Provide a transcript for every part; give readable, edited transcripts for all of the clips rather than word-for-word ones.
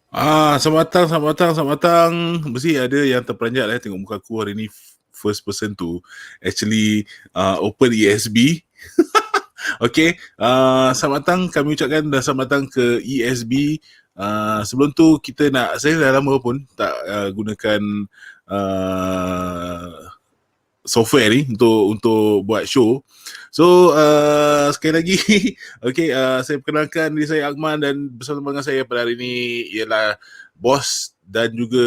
Selamat datang. Mesti ada yang terperanjat lah tengok muka aku hari ni. First person tu actually open ESB. Okay, selamat datang. Kami ucapkan dah selamat datang ke ESB. Sebelum tu saya dah lama pun tak gunakan software ni untuk buat show. So sekali lagi okay, saya perkenalkan diri saya Akman, dan bersama dengan saya pada hari ini ialah bos dan juga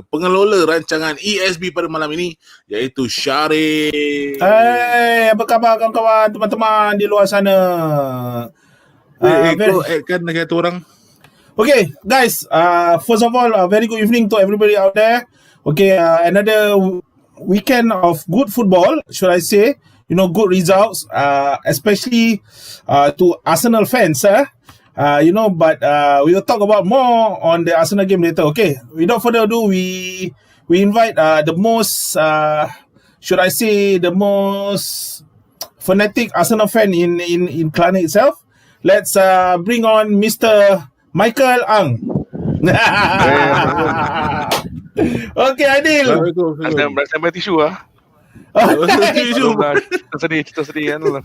pengelola rancangan ESB pada malam ini, iaitu Syarif. Hai, apa khabar kawan-kawan, teman-teman di luar sana? Kau add kan lagi satu orang. Okay, guys, first of all, very good evening to everybody out there. Okay, another weekend of good football, should I say. Good results, especially to Arsenal fans. But we will talk about more on the Arsenal game later. Okay, without further ado, we invite the most, should I say, the most fanatic Arsenal fan in Kelana itself. Let's bring on Mr. Michael Ang. Okay, Adil. Sampai tisu lah. Cerita sedih kan.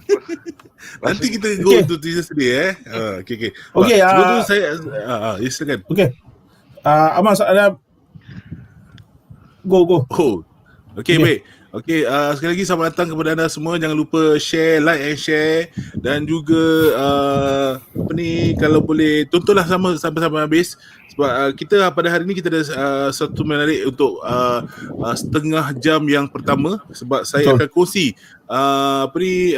Nanti kita go to cerita sedih Okay. Sebelum tu saya silakan. Okay. Amas ada go. Okay, baik. Okay, sekali lagi selamat datang kepada anda semua. Jangan lupa share, like and share, dan juga kalau boleh tontonlah sampai habis, sebab kita pada hari ini kita ada satu menarik untuk setengah jam yang pertama, sebab saya akan kongsi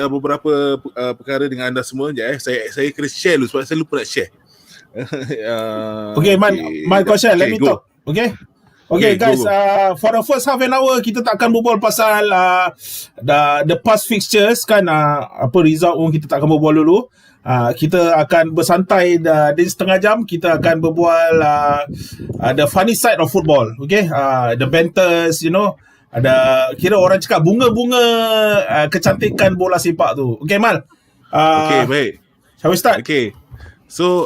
beberapa perkara dengan anda semua. Saya kena share dulu sebab saya lupa nak share. Okay, my question, let me talk. Okay, guys, for the first half an hour kita tak akan berbual pasal the past fixtures kan, apa result pun kita tak akan berbual dulu. Kita akan bersantai di setengah jam. Kita akan berbual the funny side of football. Okay, the banters, ada kira orang cakap bunga-bunga kecantikan bola sepak tu. Okay, Mal. Okay, baik. Shall we start? Okay. So,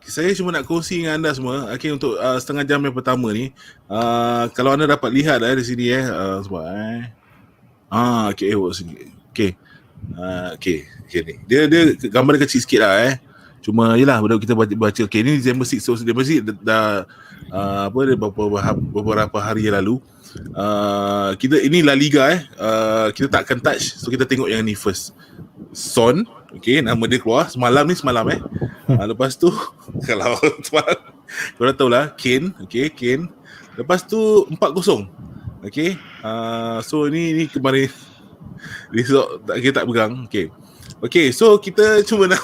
saya cuma nak kongsi dengan anda semua, okay, untuk setengah jam yang pertama ni. Kalau anda dapat lihat di sini sebab okay, ni. Dia gambar dia kecil sikit lah Cuma yelah, kita baca. Okay, ni December 6. So December 6 dah beberapa hari yang lalu. Kita ini La Liga kita tak akan touch. So kita tengok yang ni first. Son, okay, nama dia keluar semalam. Lepas tu kalau semalam korang tahu lah, Kane. Lepas tu 4-0. Okay, so ini kemarin result kita tak pegang. Okay, so kita cuma nak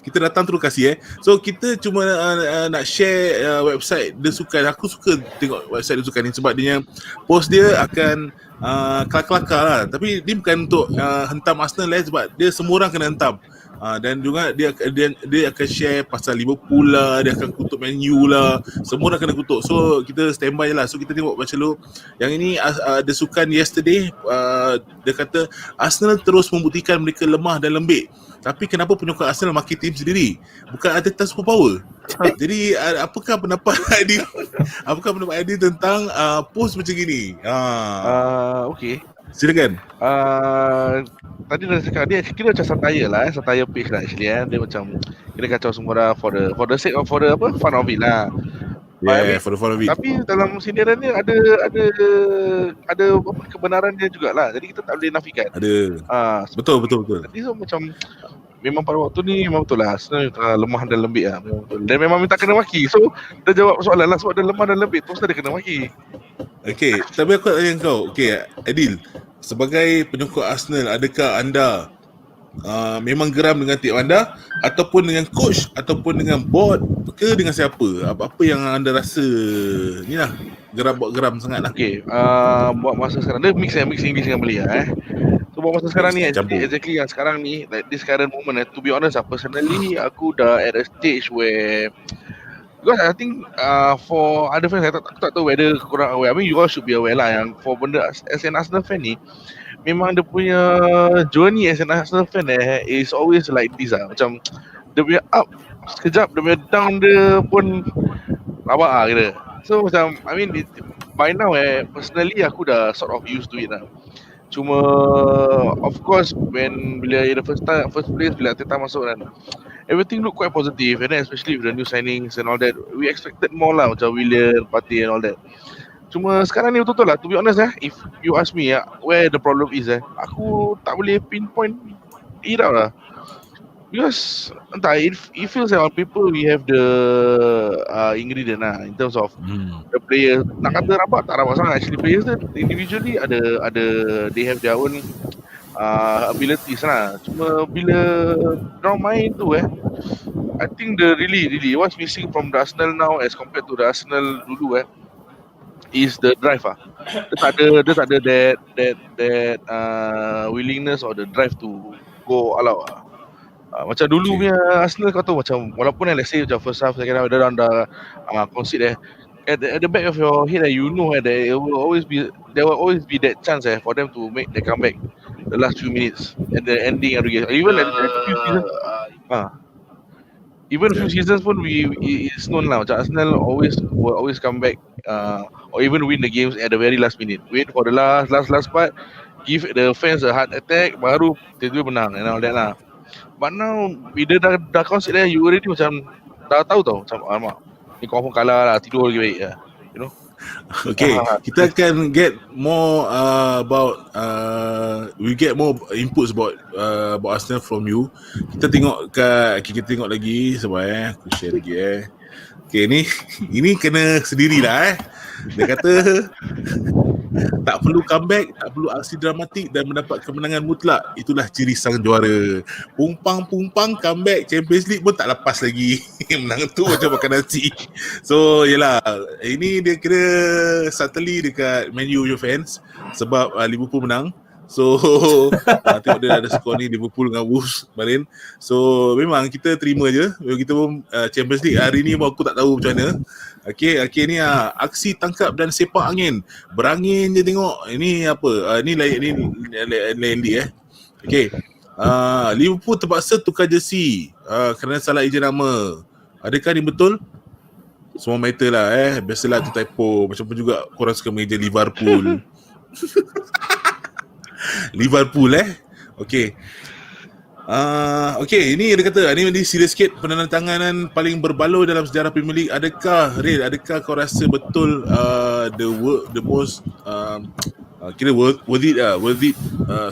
kita datang terus kasih So kita cuma nak share website dia sukan. Aku suka tengok website dia sukan ni sebab dia post dia akan kelakar lah. Tapi dia bukan untuk hentam Arsenal sebab dia semua orang kena hentam. Dan juga dia akan share pasal Liverpool lah, dia akan kutuk Man U lah, semua dah kena kutuk. So kita standby je lah. So kita tengok macam dulu. Yang ini ada sukan yesterday, dia kata Arsenal terus membuktikan mereka lemah dan lembik, tapi kenapa penyokong Arsenal maki tim sendiri? Bukan Arteta super power. Jadi apakah pendapat Adil? Apakah pendapat Adil tentang post macam gini? Okay, silakan. Tadi dah cakap dia kira macam satire page lah actually Dia macam kira kacau semua dah for the sake of fun of it lah. For the fun of it. Tapi dalam sindiran dia ada kebenaran dia jugalah. Jadi kita tak boleh nafikan. Ada. Betul. Jadi so macam memang pada waktu ni memang betul lah Arsenal lemah dan lembik lah. Memang betul. Dan memang minta kena maki. So dia jawab soalan lah, sebab dia lemah dan lembik terus dia kena maki. Okay, tapi aku nak tanya kau. Okay, Adil, sebagai penyokong Arsenal, adakah anda memang geram dengan tim anda, ataupun dengan coach, ataupun dengan board, ke dengan siapa? Apa yang anda rasa ni lah geram sangat lah? Okay, buat masa sekarang dia mix English dengan Malay lah So buat masa sekarang ni exactly yang sekarang ni, like this current moment to be honest personally aku dah at a stage where, because I think for other fans aku tak tahu whether korang aware. I mean you all should be aware lah yang for benda as an Arsenal fan ni, memang dia punya journey as an Arsenal fan is always like this lah. Macam dia punya up sekejap, dia punya down dia pun rabak lah kira. So macam I mean by now personally aku dah sort of used to it lah. Cuma of course when bila the first place bila Arteta masuk kan, everything look quite positive, and then especially with the new signings and all that, we expected more lah, macam Willian, Partey and all that. Cuma sekarang ni betul-betul lah, to be honest if you ask me where the problem is aku tak boleh pinpoint it out lah. Because entah, it feels like on paper we have the ingredient lah in terms of the players. Nak kata rabak tak rabak sangat, actually players tu individually ada they have their own abilities lah. Cuma bila dorang main tu I think the really what's missing from the Arsenal now as compared to the Arsenal dulu is the drive Dia tak ada that willingness or the drive to go all out macam dulu punya Arsenal kau tahu, macam walaupun let's say macam first half second half dia orang dah concede at the back of your head you know that there will always be that chance for them to make the comeback the last few minutes at the ending of the game. Even at the few seasons few seasons pun it's known lah macam Arsenal will always come back or even win the games at the very last minute, wait for the last part, give the fans a heart attack, baru tiba-tiba menang and all that lah. But now bila dah concede you already macam dah tahu tau macam alamak ni confirm kalah lah, tidur lagi baik you know. Okay, kita akan get more about we get more inputs about Arsenal from you. Kita tengok lagi sebab aku share lagi Okay, ini kena sendirilah Dia kata tak perlu comeback, tak perlu aksi dramatik dan mendapat kemenangan mutlak. Itulah ciri sang juara. Pumpang comeback Champions League pun tak lepas lagi. Menang tu macam makan nasi. So yelah, ini dia kira subtly dekat Man U fans sebab Liverpool menang. So tengok dia ada skor ni Liverpool dengan Wolves kemarin. So memang kita terima je. Kita pun Champions League hari ni pun aku tak tahu macam mana. Okay, ni aksi tangkap dan sepak angin. Berangin je tengok. Ini apa? Ni lain Okay. Liverpool terpaksa tukar jersey kerana salah ejen nama. Adakah ni betul? Semua matter lah Biasalah tu typo. Macam pun juga korang suka mengeja Liverpool. Okay. Okay, ini dia kata ini serius sikit, penandatanganan paling berbaloi dalam sejarah Premier League. Adakah kau rasa betul the most kira worth it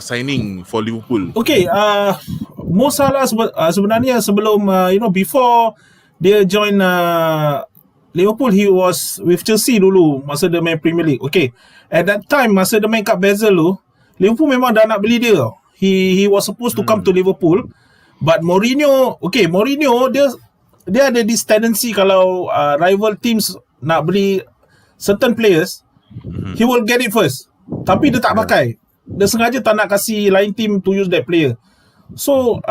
signing for Liverpool? Okay, Mo Salah sebenarnya sebelum before dia join Liverpool, he was with Chelsea dulu masa dia main Premier League. Okay, at that time masa dia main kat Basel tu, Liverpool memang dah nak beli dia. He was supposed to come to Liverpool, but Mourinho dia ada this tendency kalau rival teams nak beli certain players, he will get it first. Tapi dia tak pakai. Dia sengaja tak nak kasih lain team to use that player. So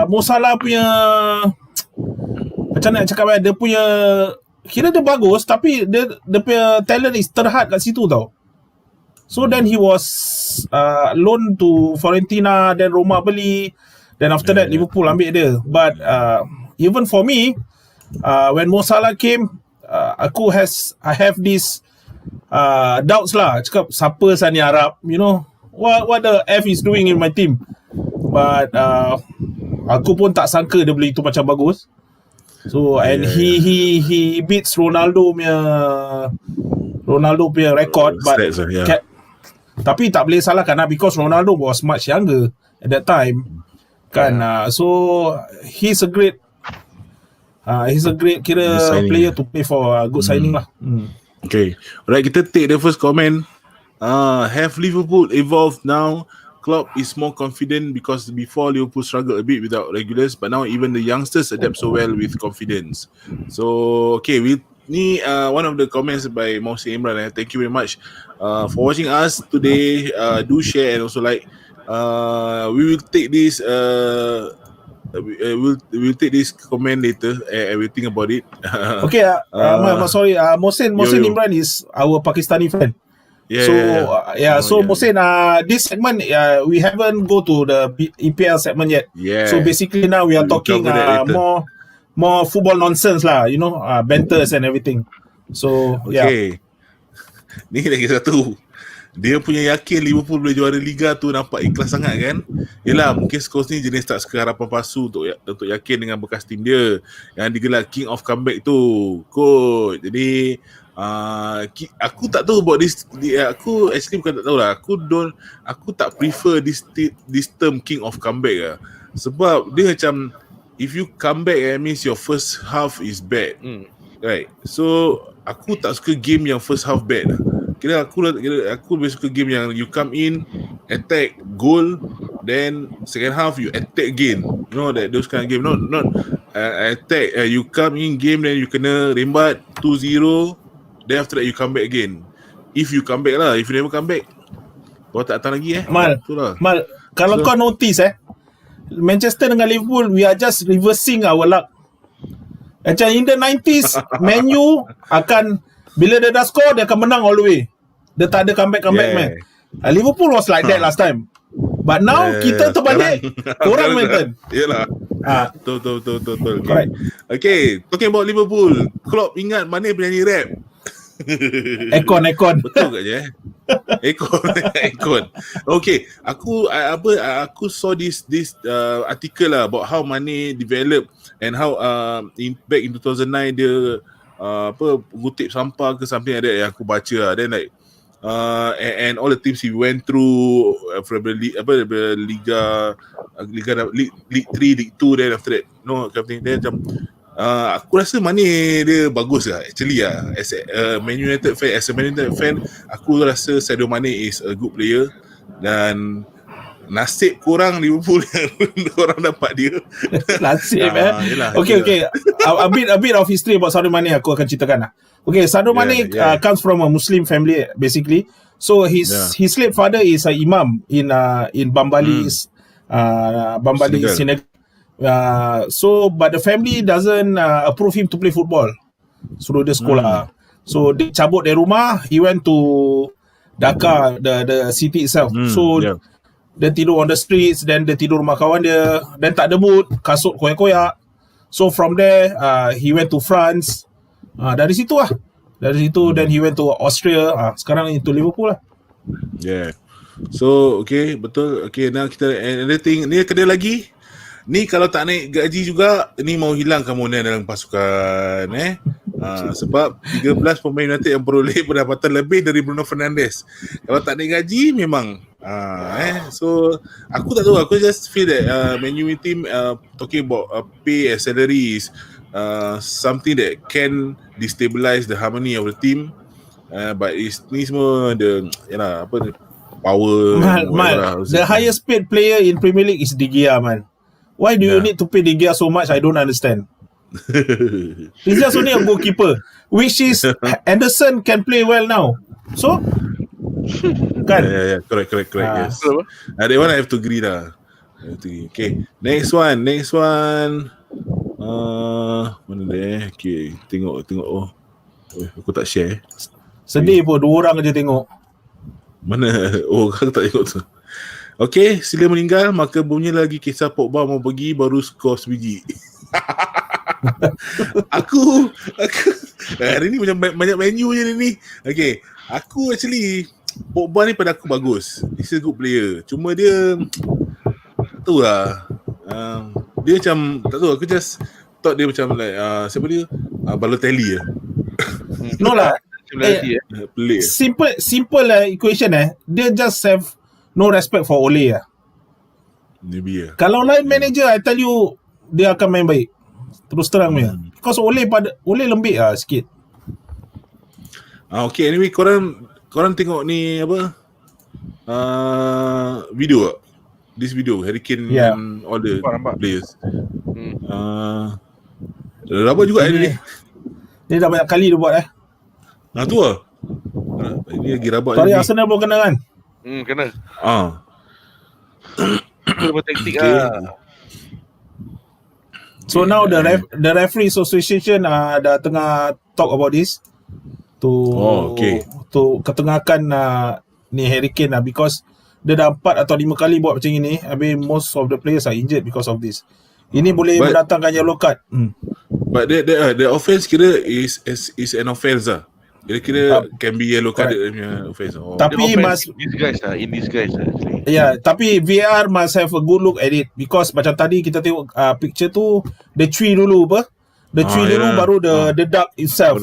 Mo Salah punya macam nak cakap dia punya kira dia bagus, tapi dia punya talent is terhad kat situ tau. So then he was loan to Fiorentina, then Roma beli, then after that Liverpool ambil dia. But even for me, when Mo Salah came, I have this doubts lah. Cakap siapa sah ni Arab, what the F is doing in my team. But aku pun tak sangka dia boleh itu macam bagus. So and he beats Ronaldo punya record, but tapi tak boleh salahkan because Ronaldo was much younger at that time kan. So he's a great kira player to play for good signing lah. Okay, alright, kita take the first comment. Have Liverpool evolved now? Klopp is more confident because before Liverpool struggled a bit without regulars, but now even the youngsters adapt so well with confidence. So okay, ni one of the comments by Mohsin Imran. Thank you very much for watching us today. Do share and also like. We will take this. We'll take this comment later and we'll think about it. Okay, sorry. Mohsin Imran is our Pakistani friend. So Mohsin, this segment we haven't go to the EPL segment yet. So basically now we are talking more football nonsense lah, banters and everything. So Okay. Ni lagi satu. Dia punya yakin Liverpool boleh juara Liga tu nampak ikhlas sangat kan. Yelah, mungkin Scholes ni jenis tak suka harapan palsu untuk yakin dengan bekas tim dia yang digelar King of Comeback tu kot. Jadi aku tak tahu about this. Aku actually bukan tak tahu lah. Aku tak prefer this term King of Comeback lah. Sebab dia macam, if you come back, means your first half is bad. Right. So aku tak suka game yang first half bad lah. Aku lebih suka game yang you come in, attack, goal, then second half you attack again. You know that those kind of game. Not attack. You come in game, then you kena rembat 2-0, then after that you come back again. If you come back lah. If you never come back, kau tak datang lagi Mal, kalau kau notice Manchester dengan Liverpool, we are just reversing our luck. Macam in the 90s, Man U akan, bila dia dah score, dia akan menang all the way. Dia tak ada comeback man. Liverpool was like that last time. But now kita terbalik, korang main turn. Yelah. Betul. Okay, talking about Liverpool, Klopp ingat mana penyanyi rap? Ekon. Betul ke je? Ekon. Okay, aku saw this article lah about how Mane develop and how back in 2009 dia gutip sampah ke something like that yang aku baca lah. Then like and all the teams he went through from the League 3, League 2, then after that something then macam aku rasa Mane dia bagus lah actually lah. As a Man United fan, aku rasa Sadio Mane is a good player dan nasib korang Liverpool yang korang dapat dia. Nasib Okay. A bit of history about Sadio Mane aku akan ceritakan lah. Okay, Sadio Mane comes from a Muslim family basically. So his late father is an imam in Bambali, Senegal. So but the family doesn't approve him to play football. Suruh dia sekolah. So dia cabut dari rumah, he went to Dhaka, the city itself. Dia tidur on the streets, then dia tidur rumah kawan dia, then tak ada mood, kasut koyak-koyak. So from there he went to France. Dari situ then he went to Austria. Sekarang into Liverpool lah. So okay, betul. Okay, now kita another thing, ni kedai lagi. Ni kalau tak naik gaji juga, ni mau hilang kemudian dalam pasukan sebab 13 pemain United yang peroleh pendapatan lebih dari Bruno Fernandes. Kalau tak naik gaji memang so aku tak tahu, aku just feel that Man U team talking about pay and salaries something that can destabilize the harmony of the team, but ni semua power. The highest paid player in Premier League is De Gea, man. Why do you need to pay De Gea so much? I don't understand. He's just only a goalkeeper, which is Anderson can play well now. So kan? Correct. Yes. That one I have to agree lah. Okay, next one. Mana dia? Okay, tengok. Aku tak share. Sedih pun 2 orang aja tengok. Mana? Aku tak tengok tu. Okay, sila meninggal, maka bunyi lagi kisah Pogba mau pergi baru skor sebiji. aku hari ni macam banyak menu je ni. Okay, aku actually Pogba ni pada aku bagus. He's a good player. Cuma dia tak tahu lah. Dia macam tak tahu, aku just thought dia macam like siapa dia? Balotelli lah. No lah. Pelik. Simple equation Dia just have no respect for Ole lah. Maybe Kalau lain manager, I tell you, dia akan main baik. Terus terang dia. Because Ole lembik lah sikit. Okay, anyway, korang tengok ni apa? Video this video Harry Kane and all the players. Rabak juga ni. Dia dah banyak kali dia buat tu lah. Ini lagi rabak. Sorry, Arsenal pun kena kan? Kena. Itu taktik lah. So now the referee association dah tengah talk about this to ketengahkan ni Harry Kane lah, because dia dah 4 atau 5 kali buat macam ini. Habis most of the players are injured because of this. Ini boleh mendatangkan yellow card. But the offense kira is an offense lah. Kira can be yellow carded punya offense. Tapi in disguise actually. Tapi VAR must have a good look at it, because macam tadi kita tengok picture tu, the tree dulu the tree dulu baru the duck itself.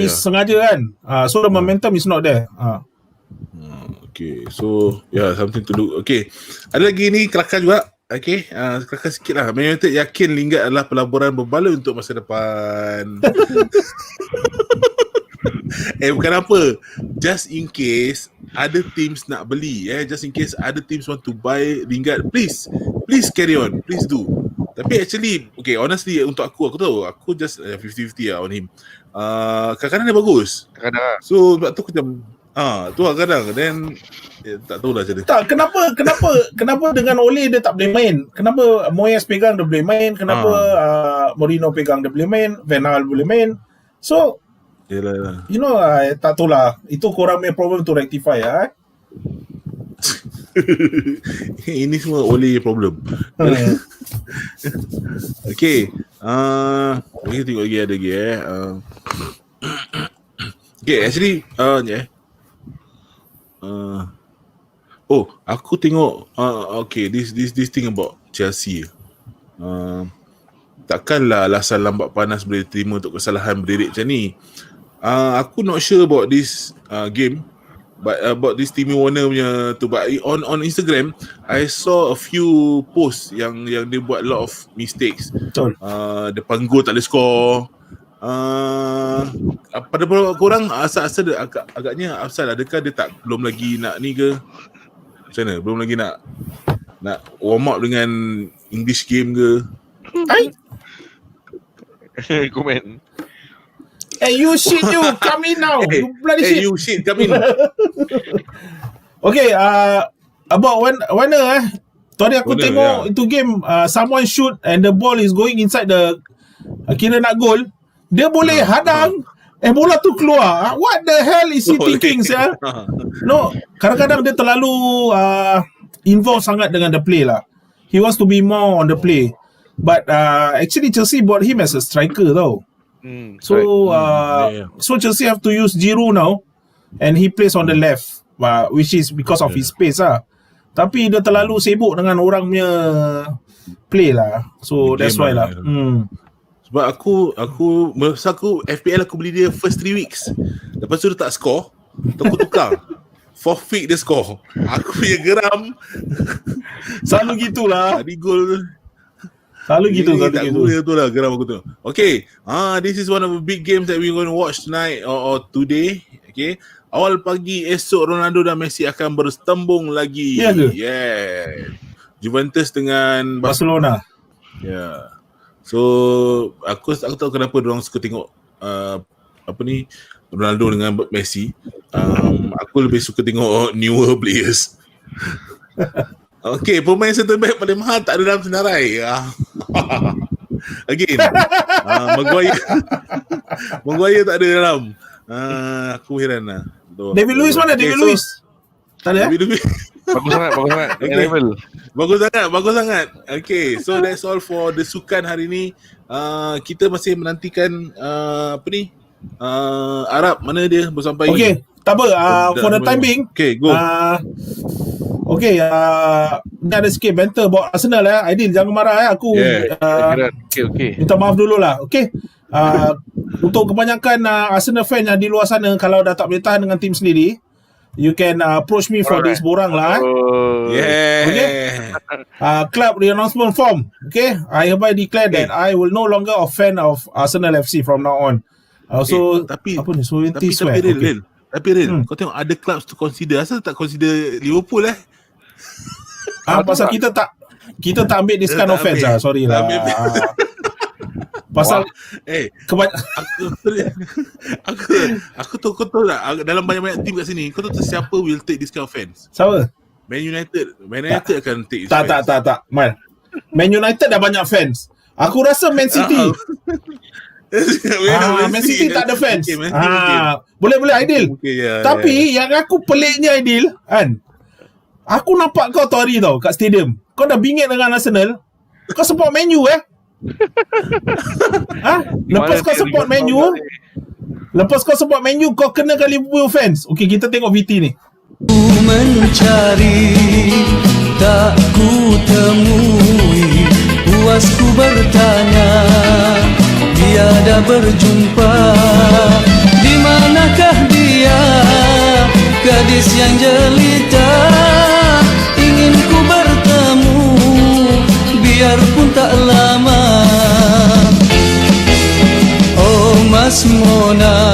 It's sengaja kan. So the momentum is not there. Okay, so something to do. Okay, ada lagi ni kelakar juga. Okay, kelakar sikit lah. Man United yakin Lingard adalah pelaburan berbaloi untuk masa depan. Bukan apa, just in case other teams nak beli, just in case other teams want to buy Lingard, please carry on, please do. Tapi actually, okay, honestly untuk aku tahu, aku just 50-50 lah on him. Kadang-kadang dia bagus, so sebab tu aku macam tu lah kadang, then tak tahulah macam mana. Tak, kenapa dengan Ole dia tak boleh main? Kenapa Moyes pegang dia boleh main? Kenapa Mourinho pegang dia boleh main? Van Gaal boleh main? So yelah. You know, tak tahu lah. Itu korang punya problem to rectify lah. Ini semua Ole problem. Okay, kita tengok lagi ada lagi okay, actually aku tengok okay, this thing about Chelsea. Takkanlah alasan lambat panas boleh terima untuk kesalahan berdiri macam ni. Aku not sure about this game, but about this Timmy Warner punya tu. But on Instagram, I saw a few posts yang dia buat a lot of mistakes. Betul. Depan gol tak boleh score. Pada korang asal agaknya asal, adakah dia belum lagi nak ni ke? Macam mana? Belum lagi nak warm up dengan English game ke? Komen. You shit, you come in now. You bloody shit. You shit, come in. Okay, about Warner tadi aku tengok itu game, someone shoot and the ball is going inside the kira nak goal, dia boleh hadang bola tu keluar. What the hell is he thinking, sir? No, kadang-kadang dia terlalu involved sangat dengan the play lah. He wants to be more on the play. But actually Chelsea bought him as a striker tau. So Chelsea have to use Giroud now, and he plays on the left, which is because of his pace lah. Tapi dia terlalu sibuk dengan orang punya play lah. So that's why lah. Sebab aku masa aku FPL aku beli dia first 3 weeks. Lepas tu dia tak score, aku tukar. Fourth week dia score. Aku punya geram. Selalu gitulah. Tadi gol. Selalu gitu. Tu lah geram aku tu. Okay, this is one of the big games that we're going to watch tonight or today. Okay, awal pagi esok Ronaldo dan Messi akan bertembung lagi. Ya ke? Yeah. Juventus dengan Barcelona. Yeah. So aku tahu kenapa diorang suka tengok Ronaldo dengan Messi. Aku lebih suka tengok newer players. Okay, pemain center back paling mahal tak ada dalam senarai. Again, Maguire tak ada dalam. Aku heran lah. David Luiz mana? David Luiz tak ada. David Luiz Bagus sangat. Okay. Level. Bagus sangat. Okay, so that's all for the sukan hari ni. Kita masih menantikan Arab mana dia bersampai. Okay, tak apa. For the time being, okay, go. Okay, ni ada sikit banter about Arsenal Aidil, jangan marah aku. Okay. Minta maaf dulu lah. Okay. Untuk kebanyakan Arsenal fan yang di luar sana, kalau dah tak boleh tahan dengan tim sendiri, you can approach me for this borang lah. Okay. Club re-announcement form. Okay. I hereby declare that I will no longer a fan of Arsenal FC from now on. So tapi apa ni? So tapi Real, kau tengok ada clubs to consider. Asal tak consider Liverpool pasal kita tak ambil this kind of fans lah. Sorry lah. Pasal aku tahu kau tahu tak, dalam banyak-banyak tim kat sini, kau tahu siapa will take this kind of fans? Siapa? Man United akan take this fans. Tak. Man United dah banyak fans. Aku rasa Man City. Man City tak ada fans. Boleh Aidil. Tapi yang aku peliknya Aidil kan, aku nampak kau tu hari tau kat stadium, kau dah bingit dengan Arsenal, kau support Man U Lepas kau support Man U, kau kenakan Liverpool fans. Okay, kita tengok VT ni. Ku mencari, tak ku temui, puasku bertanya, tiada berjumpa. Di manakah dia, gadis yang jelita, ingin ku bertemu, biarpun tak lama. Oh Mas Mona,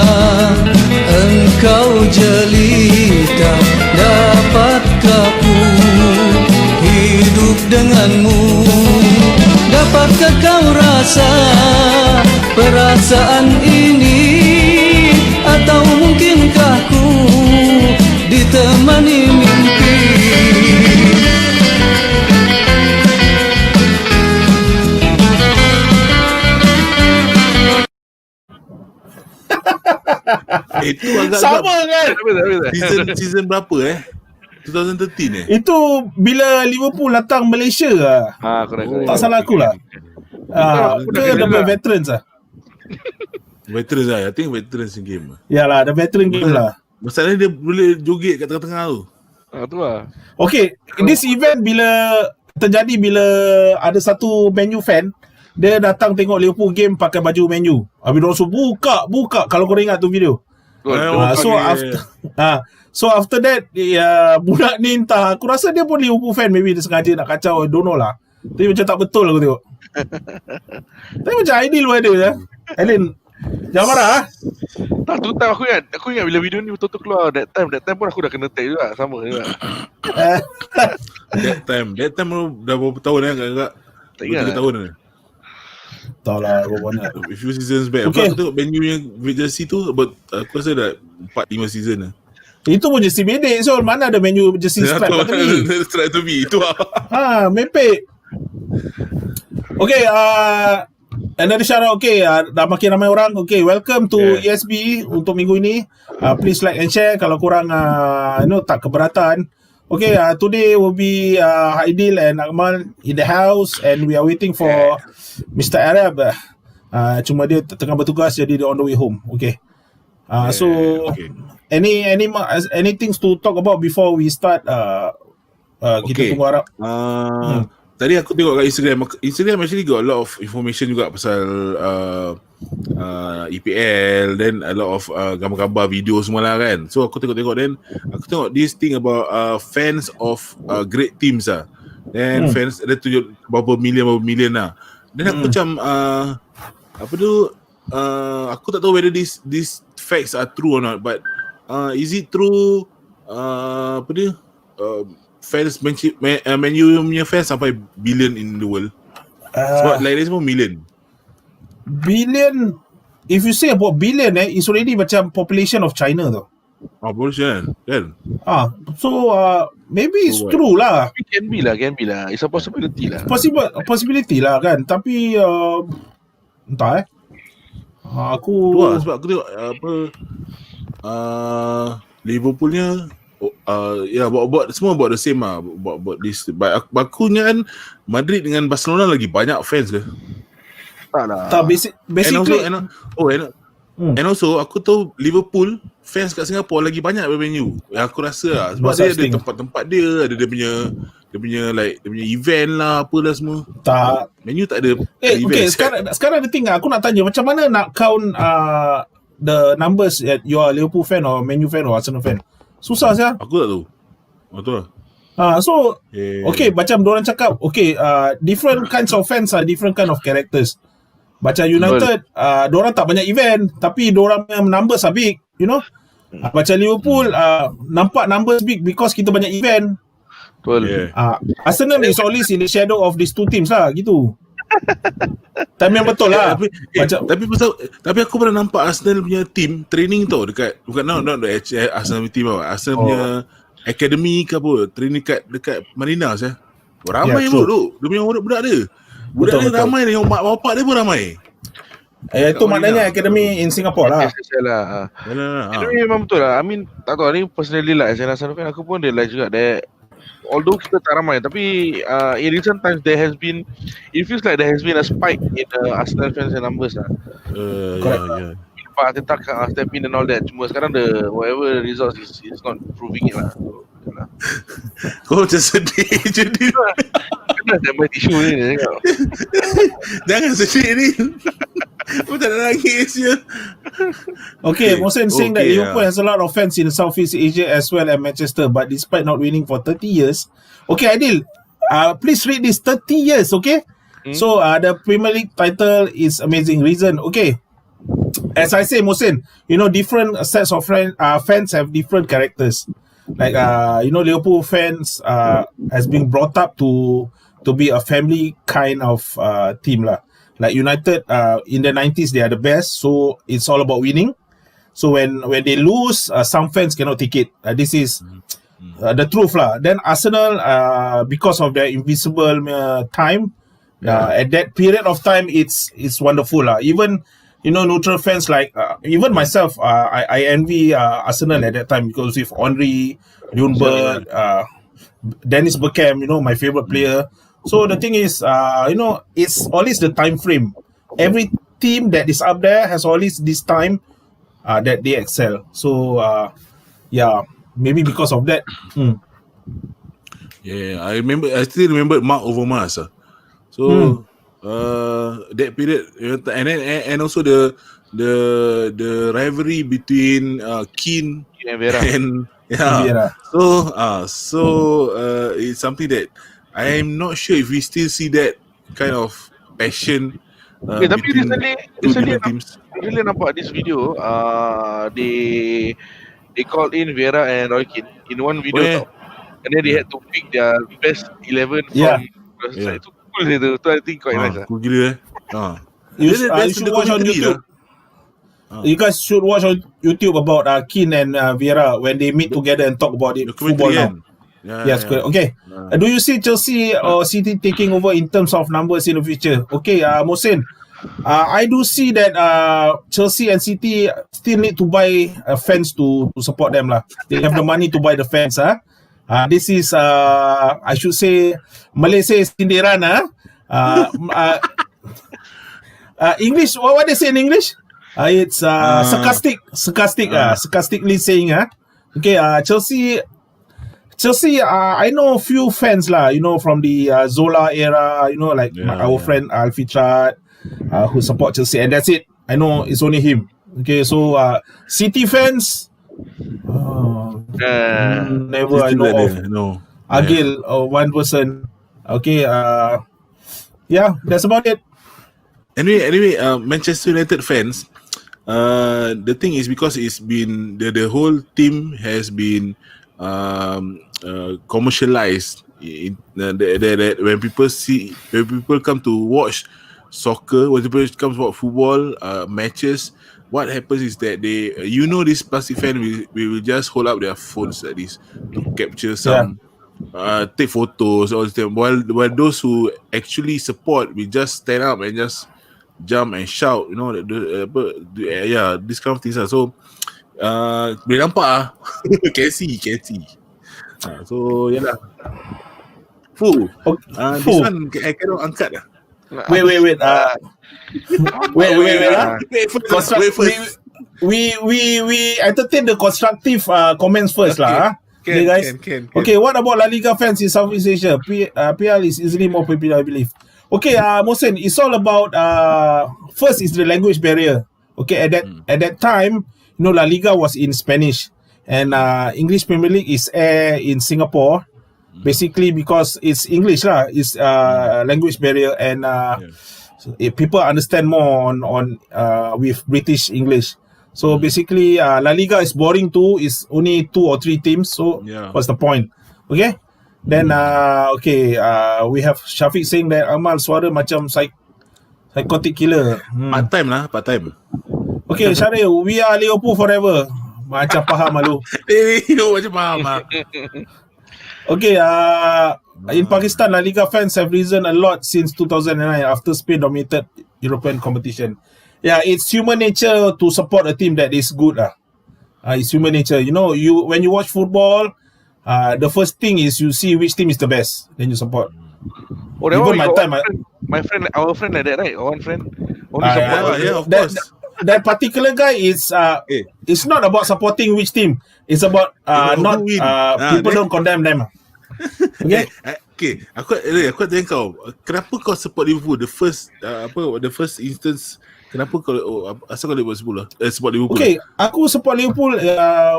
engkau jelita, dapatkah ku hidup denganmu? Dapatkah kau rasa perasaan ini? Atau mungkinkah ku ditemani mimpi? Itu agak Sama kan? season berapa 2013 Itu bila Liverpool datang Malaysia lah. Correct. Tak salah aku lah. Ke the veterans lah. Veterans lah. I think veterans game. Yalah, the veteran game lah. Masalahnya dia boleh joget kat tengah-tengah tu. Tu lah. Okay, this event terjadi bila ada satu Man U fan, dia datang tengok Liverpool game pakai baju Man U. Habis dia orang buka. Kalau korang ingat tu video. So after that budak ni entah, aku rasa dia pun Liverpool fan, maybe dia sengaja nak kacau, I don't know lah. Tapi macam tak betul aku tengok. Tapi macam ideal pun ada je. Alin, jangan marah. Tak, tu time aku ingat bila video ni betul-betul keluar. That time pun aku dah kena tag juga. Sama juga. That time dah berapa tahun agak-agak. Tak ingat 3 tahun dah. Tak lah, berapa banyak. A few seasons back. Okay. Aku tengok menu yang jersey tu aku rasa dah 4-5 season dah. Itu pun jersey bedek. So mana ada Man U jersey stripe kat tepi? Stripe tepi itu lah. Mepek. Okay, another shout out. Okay, dah makin ramai orang. Okay, welcome to ESB untuk minggu ini. Please like and share kalau korang tak keberatan. Okay, today will be Aidil and Akmal in the house, and we are waiting for Mr. Arab. Cuma dia tengah bertugas, jadi dia on the way home. Okay. So okay. Any things to talk about before we start? Kita tunggu Arab. Tadi aku tengok kat Instagram actually got a lot of information juga pasal EPL, then a lot of gambar-gambar video semua lah kan. So aku tengok then aku tengok this thing about fans of great teams lah. Then fans ada berapa million lah. Then aku macam aku tak tahu whether these facts are true or not, but is it true fans Man U punya fans sampai billion in the world? Sebab lain semua million. Billion, if you say about billion, it's already macam population of China tu. Population kan? So maybe it's true lah. Can be lah. It's a possibility lah. Possibility lah kan. Tapi entah aku tu lah, sebab aku tengok Liverpoolnya buat semua buat the same lah, buat this. But aku ingat kan Madrid dengan Barcelona lagi banyak fans ke? Tak lah. Tak, basically and also aku tahu Liverpool fans kat Singapore lagi banyak daripada Man U. Aku rasa lah, sebab dia ada tempat-tempat dia, ada dia punya event lah, apalah semua. Tak, Man U tak ada event. Okay, sekarang ada tinggal aku nak tanya, macam mana nak count the numbers that you are Liverpool fan or Man U fan or Arsenal fan? Susah saja. Aku tak tahu. Betul lah. Okay, macam diorang cakap, okay, different kinds of fans are different kind of characters. Macam United, diorang tak banyak event, tapi diorang punya numbers are big, you know. Macam Liverpool, nampak numbers big because kita banyak event. Betul. Arsenal is always in the shadow of these two teams lah, gitu. Tapi yang betul lah. Tapi aku pernah nampak Arsenal punya team training tau dekat, bukan not the Arsenal team tau, Arsenal punya academy ke apa, training dekat Marina saya. Ramai duduk. Dia punya budak dia. Budak dia ramai ni, mak bapak dia pun ramai. Itu maknanya academy in Singapore lah. Academy memang betul lah. I mean, tak tahu ni personally lah, as an Arsenal fan, aku pun realize juga that although kita tak ramai, tapi in recent times it feels like there has been a spike in Arsenal fans and numbers lah. Yeah. Pak Arteta step in and all that. Cuma sekarang whatever results is not proving it lah. So, yalah. Kau macam sedih je ni. Kena standby tisu ni tengok. Jangan sedih ni. Kau tak nak nangis je. Okay, Mohsen saying that Okay, Liverpool has a lot of fans in Southeast Asia as well as Manchester, but despite not winning for 30 years. Okay, Adil, please read this 30 years, okay? So, the Premier League title is amazing reason. Okay. As I say, Mohsen, different sets of fans have different characters. Like, Liverpool fans has been brought up to be a family kind of team lah. Like United, in the 90s, they are the best. So it's all about winning. So when they lose, some fans cannot take it. This is the truth lah. Then Arsenal, because of their invisible time, at that period of time, it's wonderful lah. Even neutral fans like even myself, I envy Arsenal at that time because with Henry, Ljungberg, Dennis Bergkamp, my favorite player. So the thing is, it's always the time frame. Every team that is up there has always this time that they excel. So maybe because of that. Yeah, I still remember Mark Overmars. So that period, and also the rivalry between Keane And Vera. and Vieira. So it's something that I'm not sure if we still see that kind of passion. Tapi recently teams. Really nampak this video. They called in Vera and Roy Keane in one video, tau. And then they had to pick their best 11 from the side. Itu cool je tu. I think quite nice lah. Cool gila. You should watch on YouTube. You guys should watch on YouTube about Keane and Vieira when they meet together and talk about it. Football now. Yes, correct. Okay. Do you see Chelsea or City taking over in terms of numbers in the future? Okay, Mohsen. I do see that Chelsea and City still need to buy fans to support them lah. They have the money to buy the fans. This is I should say Malaysia sindiran. English. What they say in English? It's sarcastically saying. Okay. Chelsea, I know a few fans lah, from the Zola era, our friend Alfitrat, who support Chelsea, and that's it. I know it's only him. Okay, so City fans, never I know of. No. Agil, one person. Okay, that's about it. Anyway, Manchester United fans, the thing is because it's been the whole team has been commercialized. That when people come to watch soccer, when people come to watch football matches, what happens is that this plastic fan will just hold up their phones like this to capture some, take photos all the time. While those who actually support will just stand up and just jump and shout, this kind of things. So boleh nampak can see. So yalah. This one I cannot angkat lah. Wait. Wait. First. We entertain the constructive comments first lah. Okay, guys. Can. Okay, what about La Liga fans in Southeast Asia? PL is easily more popular, I believe. Okay, Mohsen, it's all about first is the language barrier. Okay, at that time, La Liga was in Spanish, and English Premier League is aired in Singapore, basically because it's English lah. It's language barrier, and people understand more on with British English. So basically, La Liga is boring too. It's only 2 or 3 teams. So what's the point? Okay. Then we have Shafiq saying that Amal suara macam psychotic killer. Part time. Okay, Syaril, we are Liverpool forever. Macam faham malu. Macam faham lah. Okay, in Pakistan, La Liga fans have risen a lot since 2009 after Spain dominated European competition. Yeah, it's human nature to support a team that is good. It's human nature. When you watch football, the first thing is you see which team is the best, then you support. Oh, that Even one my my time, our friend like that, right? One friend only support. of that, course. that particular guy is Eh, it's not about supporting which team. It's about not who win? people Then, don't condemn them. Okay. okay, aku tanya kau, kenapa kau support Liverpool? The first instance, kenapa kau asal kau support Liverpool? Okay, aku support Liverpool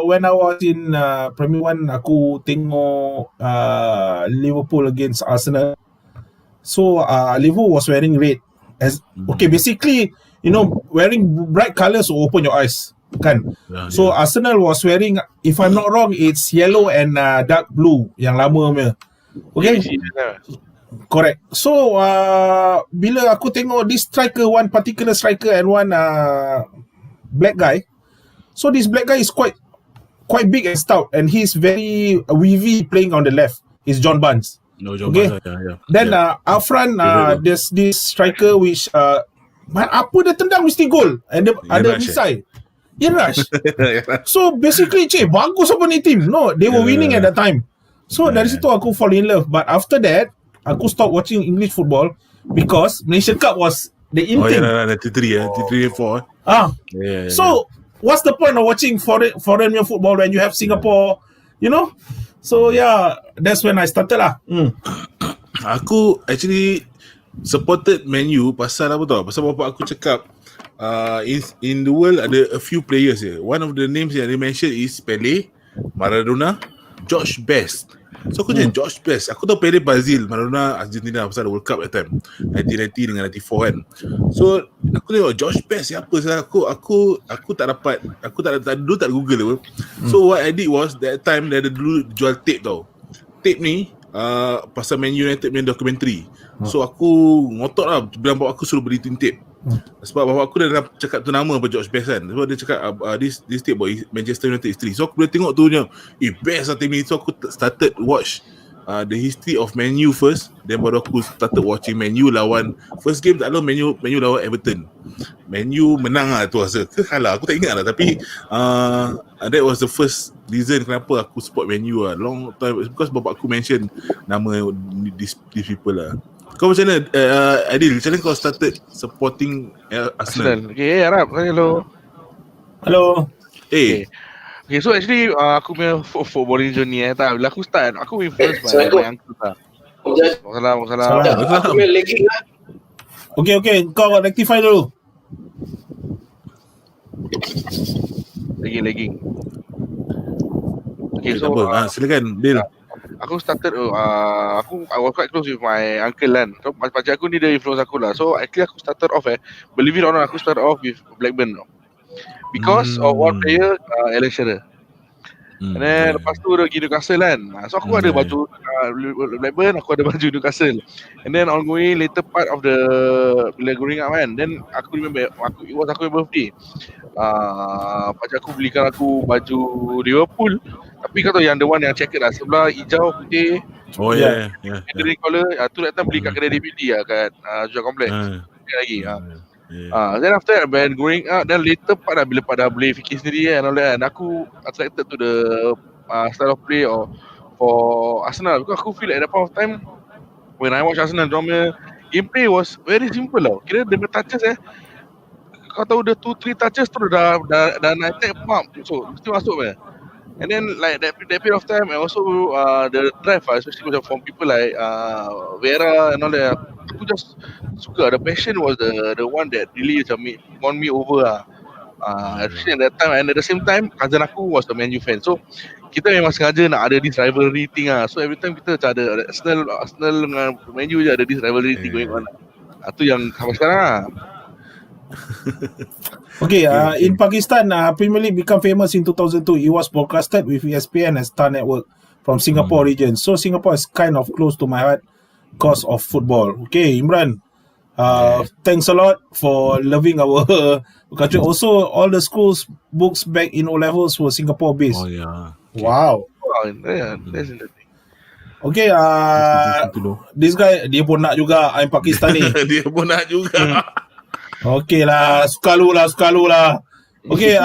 when I was in Premier 1. Aku tengok Liverpool against Arsenal. So Liverpool was wearing red. Okay, basically, wearing bright colours will open your eyes, kan? So Arsenal was wearing, if I'm not wrong, it's yellow and dark blue, yang lama punya. Okay, correct. So bila aku tengok this striker, one particular striker and one black guy. So this black guy is quite big and stout, and he's very wavy playing on the left. It's John Barnes. No, John Okay. Barnes, yeah. Then up front, there's this striker which apa dia tendang mesti gol, and ada misai. Rush. So basically, bagus apa ni team? No, they were winning at that time. So dari situ aku fall in love. But after that, aku stop watching English football because Malaysia Cup was the in thing. 93 and 4. So what's the point of watching foreign football when you have Singapore, So yeah, that's when I started lah. Aku actually supported Man U pasal apa tau? Pasal bapak aku cakap in the world ada a few players here. One of the names yang they mentioned is Pele, Maradona, George Best. So aku cakap George Best. Aku tahu Pele Brazil, Maradona Argentina pasal World Cup that time 1990 dengan 94 kan. So aku tengok George Best siapa salah aku tak dapat, aku tak Google apa. So what I did was that time dia ada dulu jual tape tau. Tape ni pasal Man United punya documentary. So aku ngotot lah bilang bapak aku suruh beli tin tape. Sebab bapak aku dah cakap tu nama apa George Best kan. Sebab dia cakap this tape boy Manchester United history. So aku boleh tengok tu nya, best lah team ni. So aku started watch the history of Man U first. Then baru aku started watching Man U lawan, first game tak lawan Man U lawan Everton. Man U menang lah tu rasa. Ke kalah aku tak ingat lah. Tapi that was the first reason kenapa aku support Man U lah. Long time, because bapak aku mention nama these people lah. Kau macam mana Adil? Macam mana kau started supporting Arsenal? Okay, Arab. Hello. Hello. Okay, so actually aku punya footballing journey tak. Bila aku start, aku influence by my uncle tak. Salam. Aku main lagging lah. Okay, kau rectify dulu. Lagging. Okay, so silakan Dil. Aku started I was quite close with my uncle kan. So pakcik aku ni dia influence aku lah. So actually aku started off believe it or not, aku started off with Blackburn because of one player, Alan Shearer. And then lepas tu dia pergi Newcastle kan. So aku ada baju Blackburn, aku ada baju Newcastle. And then ongoing later part of the bila growing up kan, then aku remember it was aku birthday. Pakcik aku belikan aku baju Liverpool. Tapi kau tahu yang the one yang checkered lah, sebelah hijau putih. Oh yeah. Green collar. Tu datang beli kat kedai DVD lah kat jual komplek. Lagi. Then after that, when growing up, then later part lah bila pada boleh fikir sendiri kan, aku attracted to the style of play for Arsenal, because aku feel at that point of time when I watch Arsenal, drama gameplay was very simple lah. Kira dia touches kau tahu dia 2-3 touches tu dah nak attack pump, so mesti masuk kan. And then like that period of time, and also the drive especially macam from people like Vera and all that, aku just suka. The passion was the one that really macam won me over especially at that time. And at the same time, cousin aku was the Man U fan, so kita memang sengaja nak ada this rivalry thing So every time kita macam ada Arsenal dengan Man U je ada this rivalry thing going on. Tu yang sampai sekarang lah. Okay, in Pakistan, Premier League become famous in 2002. It was broadcasted with ESPN and Star Network from Singapore region. So Singapore is kind of close to my heart because of football. Okay, Imran, thanks a lot for loving our country. Also, all the schools books back in O levels were Singapore based. Oh yeah. Okay. Wow. Yeah, that's interesting. Okay, this guy dia pun nak juga. I'm Pakistani. Dia pun nak juga. Okay lah, suka lu lah. Okay,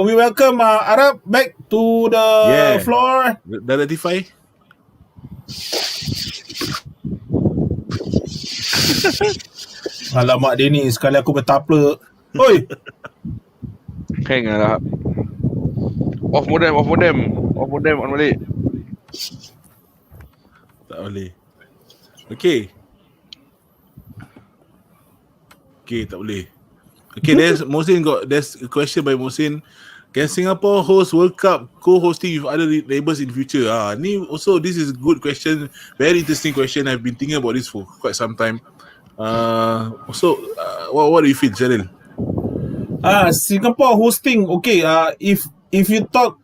we welcome Arab back to the floor. Dah rectify? Alamak dia ni, sekali aku bertapla. Oi, Hang lah. Off modem, on balik. Tak boleh. Okay, tak boleh. Okay, there's a question by Mohsin. Can Singapore host World Cup co-hosting with other neighbours in future? This is a good question. Very interesting question. I've been thinking about this for quite some time. What do you feel, Cheryl? Singapore hosting. Okay, if you talk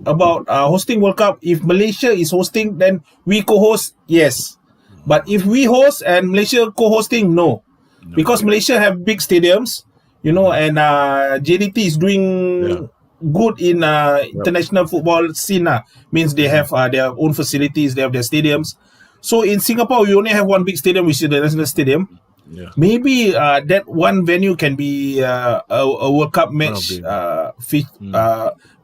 about hosting World Cup, if Malaysia is hosting, then we co-host, yes. But if we host and Malaysia co-hosting, no. Because Malaysia have big stadiums, and JDT is doing good in international football scene. Means they have their own facilities, they have their stadiums. So in Singapore, we only have one big stadium, which is the National Stadium. Yeah. Maybe that one venue can be a World Cup match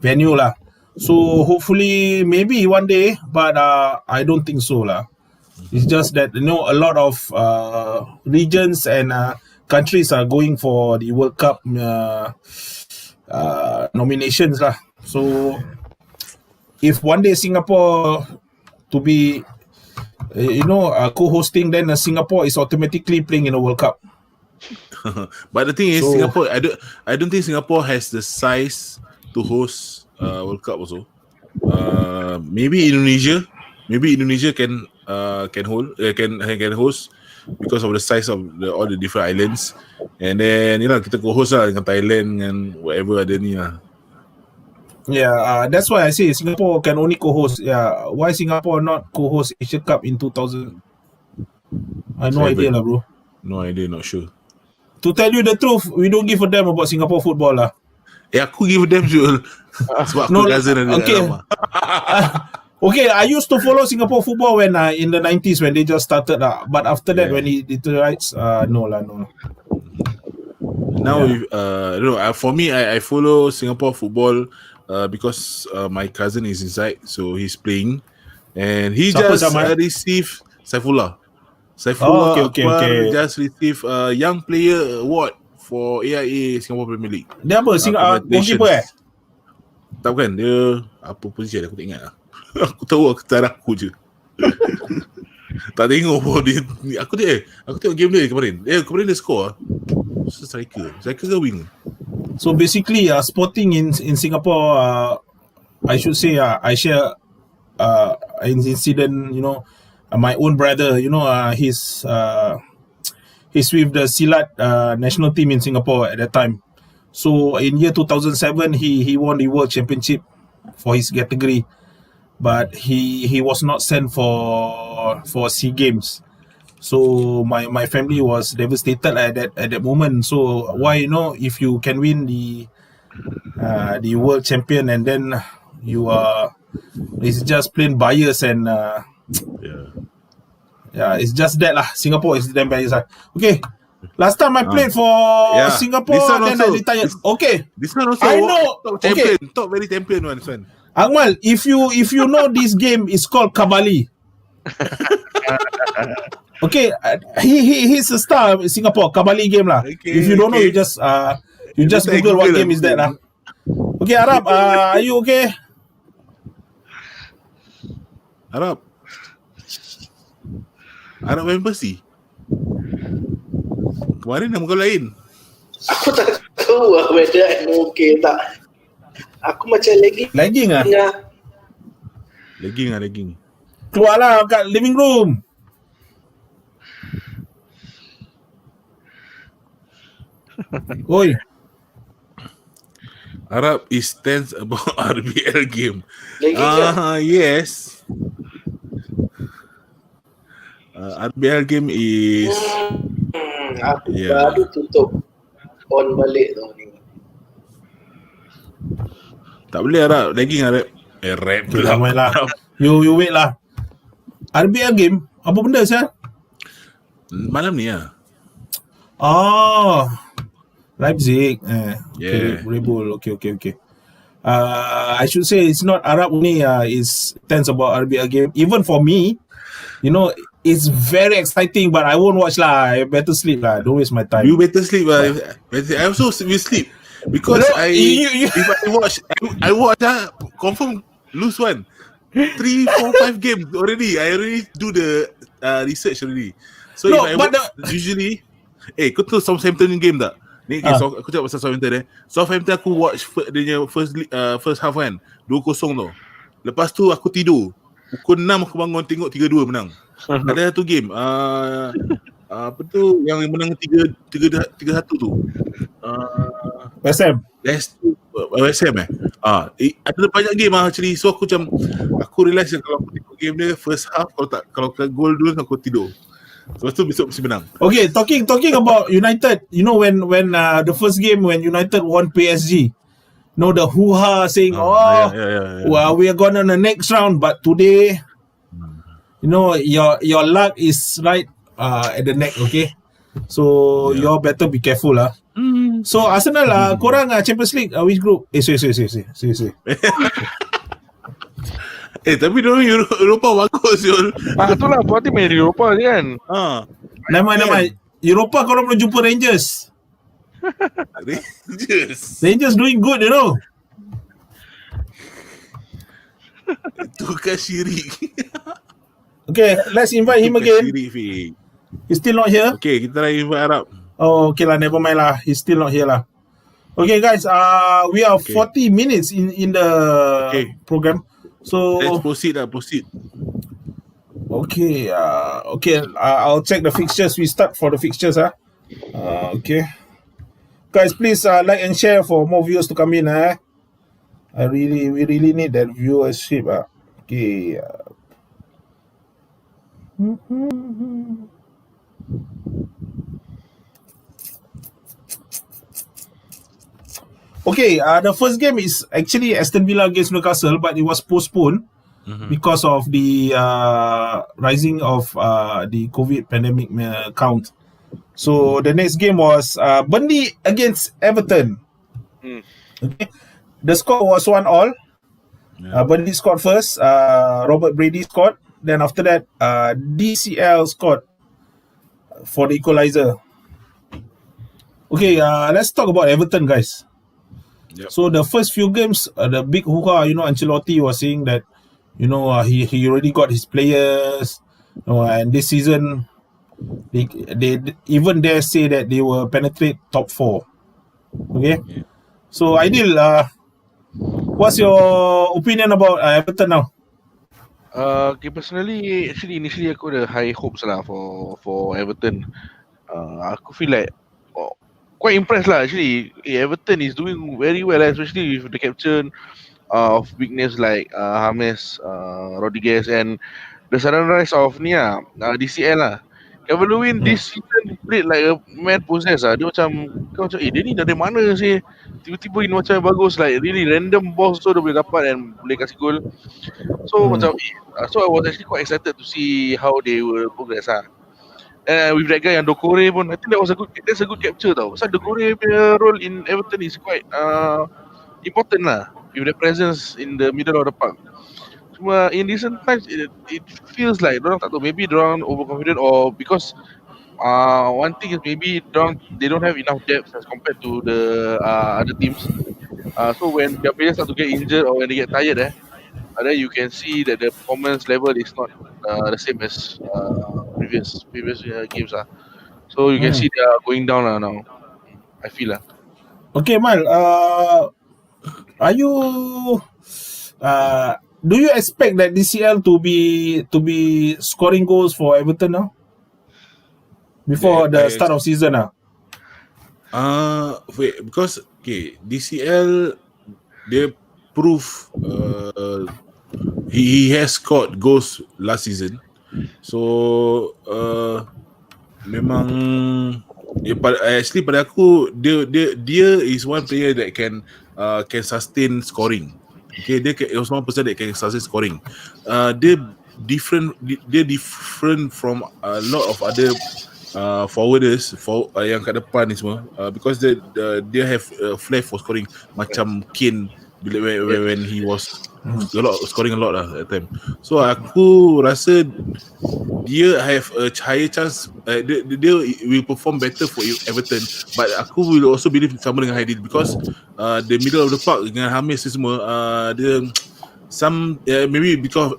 venue lah. So hopefully, maybe one day, but I don't think so lah. It's just that a lot of regions and countries are going for the World Cup nominations lah. So if one day Singapore to be co-hosting, then Singapore is automatically playing in a World Cup. But the thing is, Singapore, I don't think Singapore has the size to host World Cup also. Maybe Indonesia can host because of the size of all the different islands, and then kita co-host lah dengan Thailand and whatever ada ni lah. Yeah, that's why I say Singapore can only co-host. Yeah, why Singapore not co-host Asia Cup in 2000? I have no idea lah, bro. No idea, not sure. To tell you the truth, we don't give a damn about Singapore football lah. Aku give them Jul. Sebab aku cousin ada. Okay. Okay, I used to follow Singapore football when in the 90s when they just started but after that when it rights, no. Now for me, I follow Singapore football because my cousin is inside, so he's playing, and he received Saifullah. Okay. Just received a Young Player Award for AIA Singapore Premier League. Dia apa? Goalkeeper Tak, bukan. Dia apa posisi aku tak ingat lah. Aku tahu cara aku je. Tak tengok pun dia. Aku tengok game dia kemarin. Kemarin dia score. Striker ke wing? So basically, sporting in Singapore, I should say, I share an incident. My own brother. He's with the Silat national team in Singapore at that time. So in year 2007, he won the World Championship for his category, but he was not sent for SEA Games. So my family was devastated at that moment. So why if you can win the world champion and then it's just plain bias and it's just that lah. Singapore is damn bias lah. Okay. Last time I played for Singapore, then I retired. Okay. This one also. I know. Top champion, top very champion one. Akmal, if you know this game is called Kabali. Okay, he's a star in Singapore. Kabali game lah. Okay, if you don't know, you just Google what game is that lah. Okay, Arab, are you okay? Arab embassy. Kemarin nama kau lain. Aku tak tahu whether I'm okay tak. Aku macam lagging ah. Lagging. Keluarlah kat living room. Oi. Arab is tense about RBL game. Yes. RBL game is aku baru tutup on balik tau ni. Tak boleh Arab, lagging Arab. Rap pula. You wait lah. RBL game apa benda sah? Malam ni lah. Leipzig. Okay, Yeah. Red Bull. Okay. I should say it's not Arab only. Is tense about RBL game. Even for me, it's very exciting. But I won't watch lah. I better sleep lah. Don't waste my You time. better sleep. I also will sleep because No, you if I watch, I watch. Confirm lose one. 3, 4, 5 games already. I already do the research already. So No, if I but watch, usually, kau tahu Southampton game tak? Ni aku cakap pasal Southampton Southampton aku watch dia first half kan 2-0 tau. Lepas tu aku tidur. Pukul 6 aku bangun tengok 3-2 menang. Ada satu game apa tu yang menang 3-1 tu. West Ham. West Ham ada banyak game actually. So aku realise kalau aku tengok game dia first half, kalau gol dulu aku tidur. Lepas tu besok mesti menang. Okay, talking about United. When the first game when United won PSG, the hoo-ha saying, Yeah. well, we are going on the next round. But today, your luck is right at the neck. Okay, so you all better be careful lah. So Arsenal korang Champions League which group? Say. Tapi diorang Eropah bagus Yul. Itulah buat main di Eropah je kan. Nama Eropah korang belum jumpa Rangers. Rangers doing good, Itu kan syirik. Okay, let's invite him again. He's still not here. Okay, kita lagi invite Arab. Oh, okay lah, never mind lah. He's still not here lah. Okay, guys. We are 40 minutes in the program. So let's proceed. Okay. I'll check the fixtures. We start for the fixtures. Okay. Guys, please like and share for more viewers to come in. We really need that viewership. Okay. Okay, the first game is actually Aston Villa against Newcastle, but it was postponed because of the rising of the COVID pandemic count. So the next game was Burnley against Everton. Okay, the score was 1-1. Burnley scored first. Robert Brady scored. Then after that, DCL scored for the equalizer. Okay, let's talk about Everton, guys. Yep. So the first few games, the big hoo-ha, Ancelotti was saying that, he already got his players, and this season, they even dare say that they will penetrate top 4. Okay, so Aidil, what's your opinion about Everton now? Okay, personally, initially aku ada high hopes lah for Everton. Aku feel like quite impressed lah actually. Everton is doing very well, especially with the captain of big names like James Rodriguez and the sudden rise of DCL lah. Kevin Lewin this season played like a man possessed lah. Dia macam dia ni dari mana sih? Tiba-tiba ini macam bagus, like really random balls tu dia boleh dapat and boleh kasih gol. So so I was actually quite excited to see how they will progress with that guy yang Dokore pun, I think that's a good capture tau. Pasal Dokore punya role in Everton is quite important lah, with the presence in the middle of the park. Cuma in recent times it feels like dorang tak tahu, maybe dorang overconfident, or because one thing is maybe they don't have enough depth as compared to the other teams. So when their players start to get injured or when they get tired, then you can see that the performance level is not the same as previous games. So you can see they are going down now. I feel. Okay, Mal. Are you? Do you expect that DCL to be scoring goals for Everton now? Before the start of season because DCL dia prove he has scored goals last season. So memang actually pada aku dia is one player that can sustain scoring. Okay, dia is one person that can sustain scoring. Dia different from a lot of other forwarders yang kat depan ni semua, because they have flair for scoring macam Kane bila when he was scoring a lot lah that time. So aku rasa dia have a higher chance, dia will perform better for Everton, but aku will also believe sama dengan Haidil because the middle of the park dengan Hamis ni semua, dia some maybe because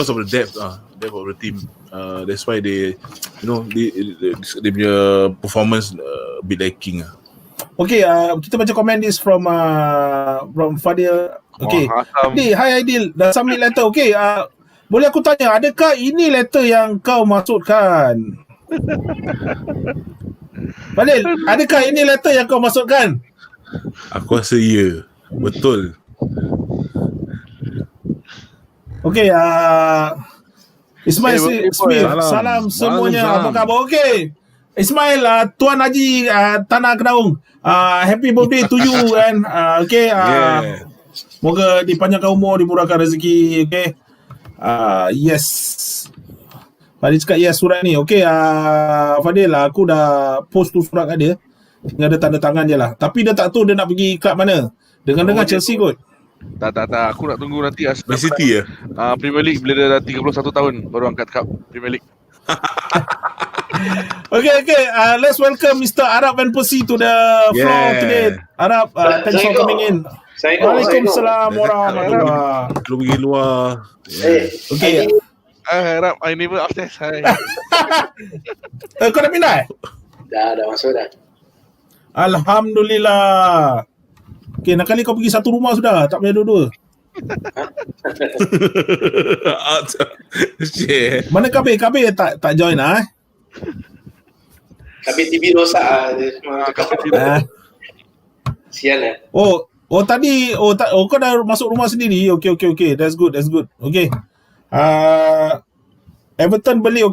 of the depth of the team, that's why they punya performance a bit lacking . Okay, kita baca komen this from Fadil. Okay, hi Aidil, dah submit letter. Okay, boleh aku tanya, adakah ini letter yang kau maksudkan? Fadil, adakah ini letter yang kau maksudkan? Aku rasa ya, betul. Okay, Ismail salam semuanya. Apa khabar? Okay, Ismail, Tuan Haji Tanah Kedaung, happy birthday to you kan. Okay, semoga dipanjangkan umur, dimurahkan rezeki. Okay, yes, Fadil cakap yes surat ni. Okay, Fadil, aku dah post tu surat kat dia, tinggal ada tanda tangan je lah. Tapi dia tak tahu dia nak pergi klub mana. Dengar Chelsea kot. Tak, aku nak tunggu nanti Man City Premier League bila dia dah 31 tahun baru angkat cup Premier League. Okay, let's welcome Mr. Arab and Percy to the floor today. Arab, thanks for coming in. Waalaikumsalam warahmatullahi. Lu pergi luar. Okay, Arab, I never upstairs. kau dah pindah? Dah masuk dah. Alhamdulillah. Okay, nak kali kau pergi satu rumah sudah, tak payah dua-dua. Mana KB tak join lah. Tapi TV rosak sian lah. Oh tadi kau dah masuk rumah sendiri. Okay, that's good. Okay, Everton beli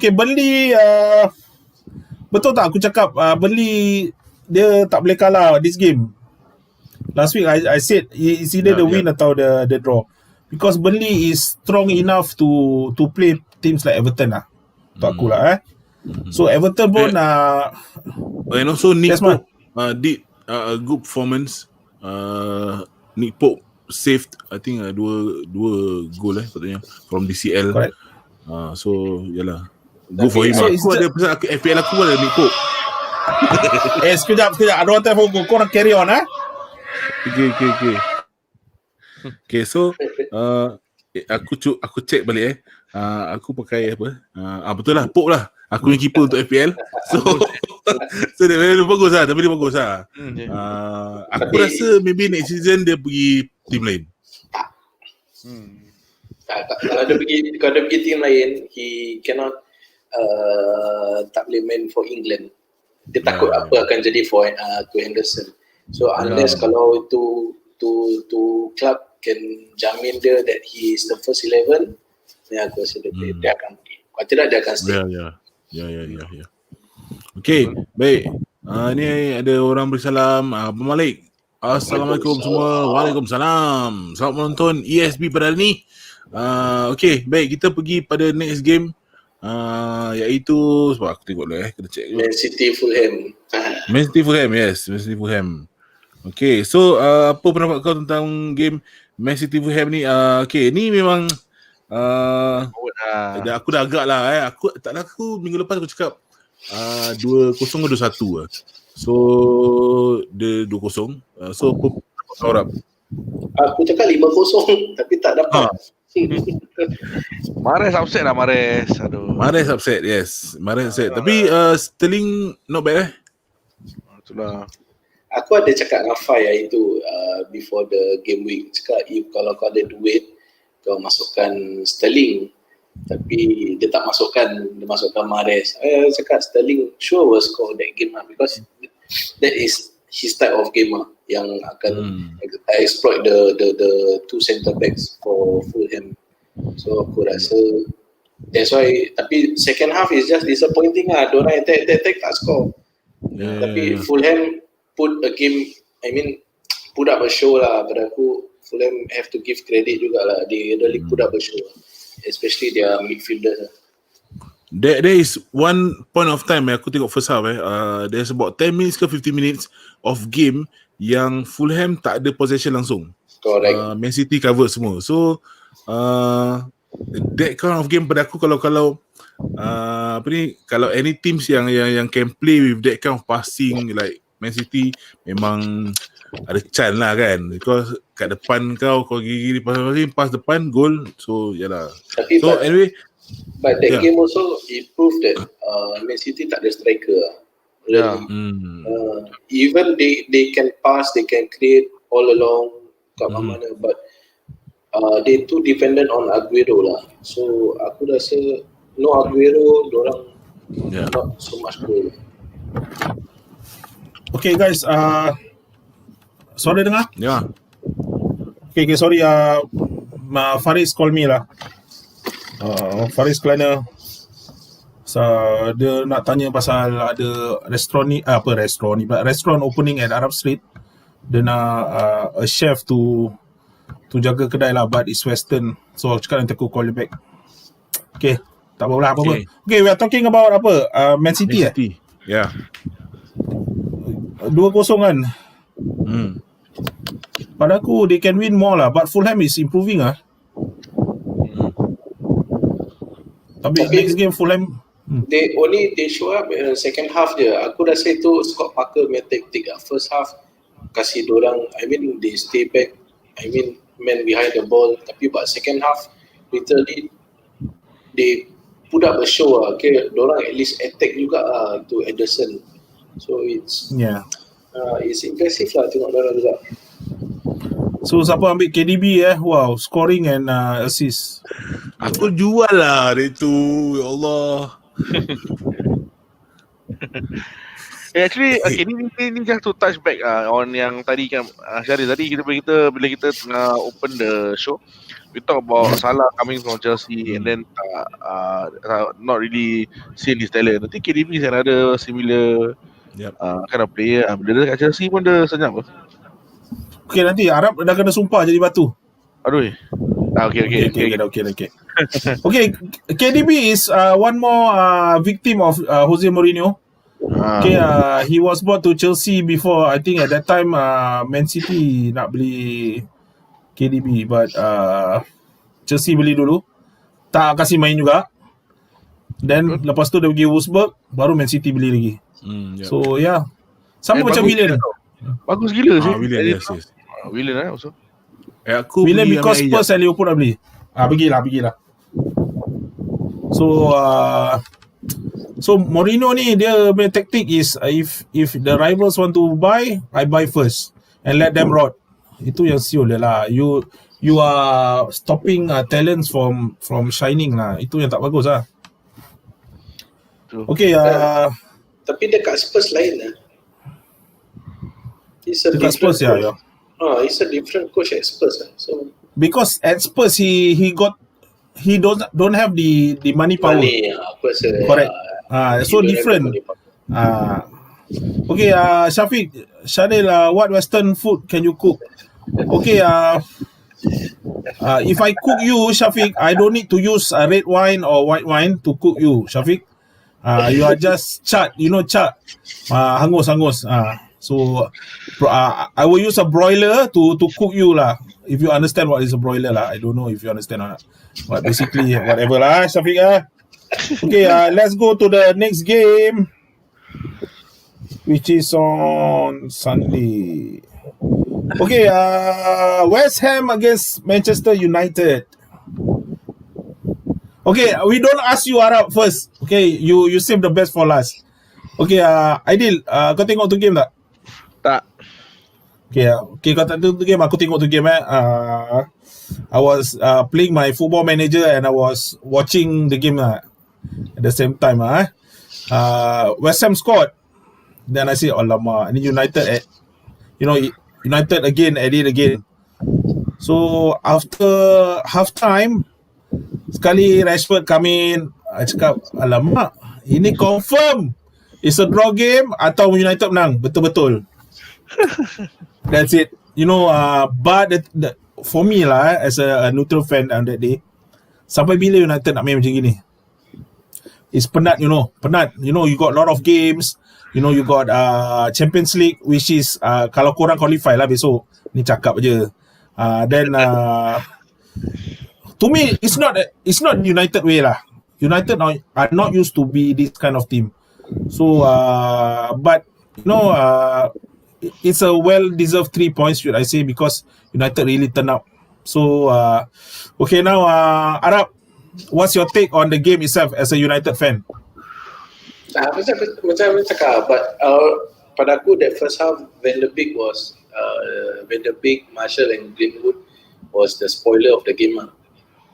betul tak aku cakap beli dia tak boleh kalah this game. Last week I said it's either the win atau the draw, because Burnley is strong enough to play teams like Everton lah. Untuk aku lah So Everton pun and also Nick Pope did a good performance. Nick Pope saved I think dua goal patutnya from DCL. Correct. So yalah, good for him. Aku ada pesan FPL aku ada Nick Pope. Sekejap ada orang telefon kau nak carry on Okay, so aku check balik aku pakai apa? Betul lah, Pope lah. Aku yang keeper untuk FPL. So dia bagus lah, tapi dia bagus lah. Aku rasa maybe next season dia pergi team lain. Kalau dia pergi team lain, he cannot tak boleh main for England. Dia takut apa akan jadi for to Henderson. So unless kalau to club can jamin dia that he is the first 11, then aku rasa dia akan pergi. Kalau tidak dia akan stay. Ya. Okay, baik. Ni ada orang bersalam. Abang Malik. Assalamualaikum semua. Waalaikumsalam. Selamat menonton ESB pada hari ni. Okay, baik. Kita pergi pada next game. Iaitu sebab aku tengok dulu kena check dulu. Man City Fulham. Yes, Man City Fulham. Okay, so apa pendapat kau tentang game Man City Fulham ni? Okay, ni memang aku dah agak lah Aku minggu lepas aku cakap 2-0 ke 2-1 So dia 2-0. So apa harap? Aku cakap 5-0 tapi tak dapat. Mahrez upset lah Mahrez. Mahrez upset, yes. Mahrez upset. Tapi Sterling not bad Itulah. Aku ada cakap dengan Fai hari tu before the game week. Cakap kalau kau ada duit, kau masukkan Sterling. Tapi dia tak masukkan, dia masukkan Mahrez. Cakap Sterling sure will score that game lah, because that is his type of game lah, yang akan exploit the two centre backs for Fulham. So aku rasa that's why. Tapi second half is just disappointing lah. Diorang attack tak score. Tapi Fulham put up a show lah. Pada aku Fulham have to give credit jugalah. They really put up a show, especially their midfielders. There is one point of time aku tengok first half there's about 10 minutes ke 15 minutes of game yang Fulham tak ada possession langsung. Correct. Man City cover semua. So that kind of game pada aku kalau kalau any teams yang can play with that kind of passing like Man City memang ada chance lah kan, because kat depan kau gigi pas depan gol, so yalah. Tapi So anyway, but that game also it proved that Man City tak ada striker. Yeah. Even they can pass, they can create all along kat mana, but they too dependent on Aguero lah. So aku rasa no Aguero, dorang not so much goal. Okay guys, suara dengar? yeah. Okay, sorry, Faris call me lah. Faris kerana dia nak tanya pasal ada restoran opening at Arab Street. Dia nak a chef to jaga kedai lah, but it's western. So aku cakap nanti aku call you back. Okay, tak apa lah apa-apa. Okay, we are talking about Man City. Man City. Yeah. 2-0 kan. Pada aku they can win more lah, but Fulham is improving lah. Tapi next game Fulham They show up second half je. Aku rasa itu Scott Parker punya taktik lah. First half kasih dorang, they stay back, man behind the ball. Tapi but second half literally they put up a show lah. Okay, dorang at least attack juga lah to Ederson. So it's impressive lah tengok dorang juga. So siapa ambil KDB wow, scoring and assist. Aku jual lah dia tu, ya Allah. Actually, okay, ni just to touch back on yang tadi kan, Syarif tadi bila kita tengah open the show, we talk about Salah coming from Chelsea and then not really seeing his talent. I think KDB is another similar kind of player. Bila dia kat Chelsea pun dia senyap. Okay, nanti Arab dah kena sumpah jadi batu. Aduh. Okay. Okay, KDB is one more victim of Jose Mourinho. Okay, he was brought to Chelsea before. I think at that time Man City nak beli KDB, but Chelsea beli dulu, tak kasih main juga. Then lepas tu dia pergi Wolfsburg, baru Man City beli lagi. So sama macam Willian. Bagus gila sih. Willian, yes. Willian also. Willian because Spurs and Liverpool dah beli. Pergilah. So Mourinho ni dia punya taktik is if the rivals want to buy, I buy first and let them rot. Itu yang siul dia lah. You are stopping talents from shining lah. Itu yang tak bagus lah. Okay, tapi dekat Spurs lain lah. Dekat Spurs It's a different coach at Spurs lah. So because at Spurs he don't have the money power. Correct. So different. Okay, Shafiq, Shadil, what Western food can you cook? Okay, if I cook you, Shafiq, I don't need to use red wine or white wine to cook you, Shafiq. You are just chat, hangus. So I will use a broiler to cook you lah. If you understand what is a broiler lah. I don't know if you understand or not. But basically, whatever lah, Shafiq Okay, let's go to the next game, which is on Sunday. Okay, West Ham against Manchester United. Okay, we don't ask you Arab first. Okay, you save the best for last. Okay, Aidil, kau tengok tu game tak? Tak. Okay, kau tak tengok tu game, aku tengok tu game I was playing my football manager and I was watching the game at the same time. West Ham scored. Then I say, alamak, ini United United again, at it again. So after half time, sekali Rashford come in, I cakap, alamak, ini confirm it's a draw game atau United menang betul-betul. That's it. But for me lah, as a neutral fan on that day, sampai bila United nak main macam gini? is penat, penat. You got a lot of games. You got Champions League, which is kalau korang qualify lah besok. Ni cakap je. Then to me, it's not United way lah. United are not used to be this kind of team. So, but it's a well-deserved 3 points, should I say, because United really turned up. So, okay, now Arab, what's your take on the game itself as a United fan? Macam cakap, but pada aku that first half, Van de Beek, Martial and Greenwood was the spoiler of the game lah.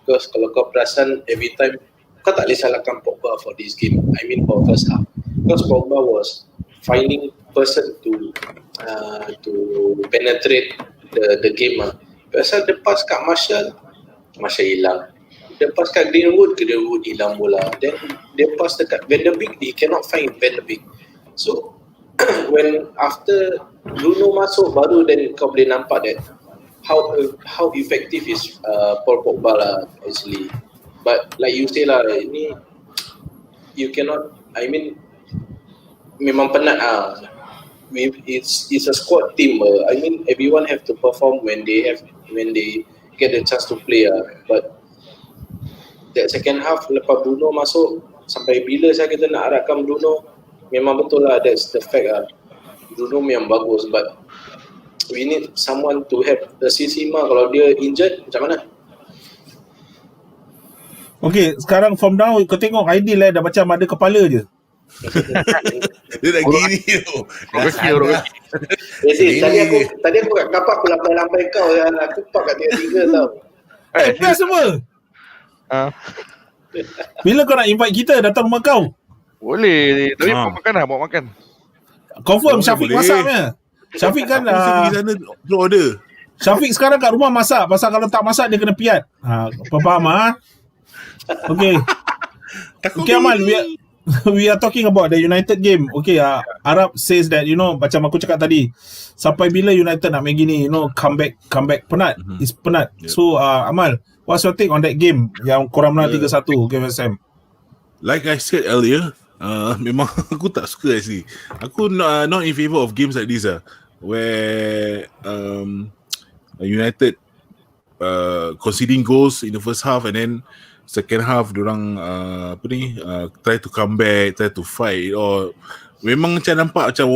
Because kalau kau perasan, every time kau tak boleh salahkan Pogba for this game. I mean for first half, because Pogba was finding person to penetrate the game lah. Pasal dia pass kat Martial hilang. Dia pass kat Greenwood hilang bola. Then dia pass dekat Van de Beek, he cannot find Van de Beek. So when after Bruno masuk, baru then kau boleh nampak that how effective is Paul Pogba lah actually. But like you say lah, ini you cannot, I mean memang penat ah. It's a squad team. I mean everyone have to perform when they get the chance to play ah. But that second half lepas Bruno masuk, sampai bila saya kita nak harapkan Bruno, memang betul lah, that's the fact lah. Bruno memang bagus, but we need someone to help the Sima. Kalau dia injured, macam mana? Okay, sekarang from now kau tengok Aidil dah macam ada kepala je. Dia dah gini tu. Tadi aku kat kapal, aku lambai kau, aku park kat tiga tau. Best semua. Bila kau nak invite kita datang rumah kau? Boleh. Tapi bawa makan. Confirm Syafiq masaknya. Syafiq kan pergi sana order. Syafiq sekarang kat rumah masak. Pasal kalau tak masak dia kena piat. Faham ah? Okay. Okay Amal, we are talking about the United game. Okay, Arab says that macam aku cakap tadi, sampai bila United nak main gini, comeback penat. It's penat. Yeah. So Amal, what's your take on that game yang korang menang 3-1 game SM? Like I said earlier, memang aku tak suka actually. Aku not in favor of games like this where United conceding goals in the first half and then second half diorang try to come back, try to fight, or memang macam nampak macam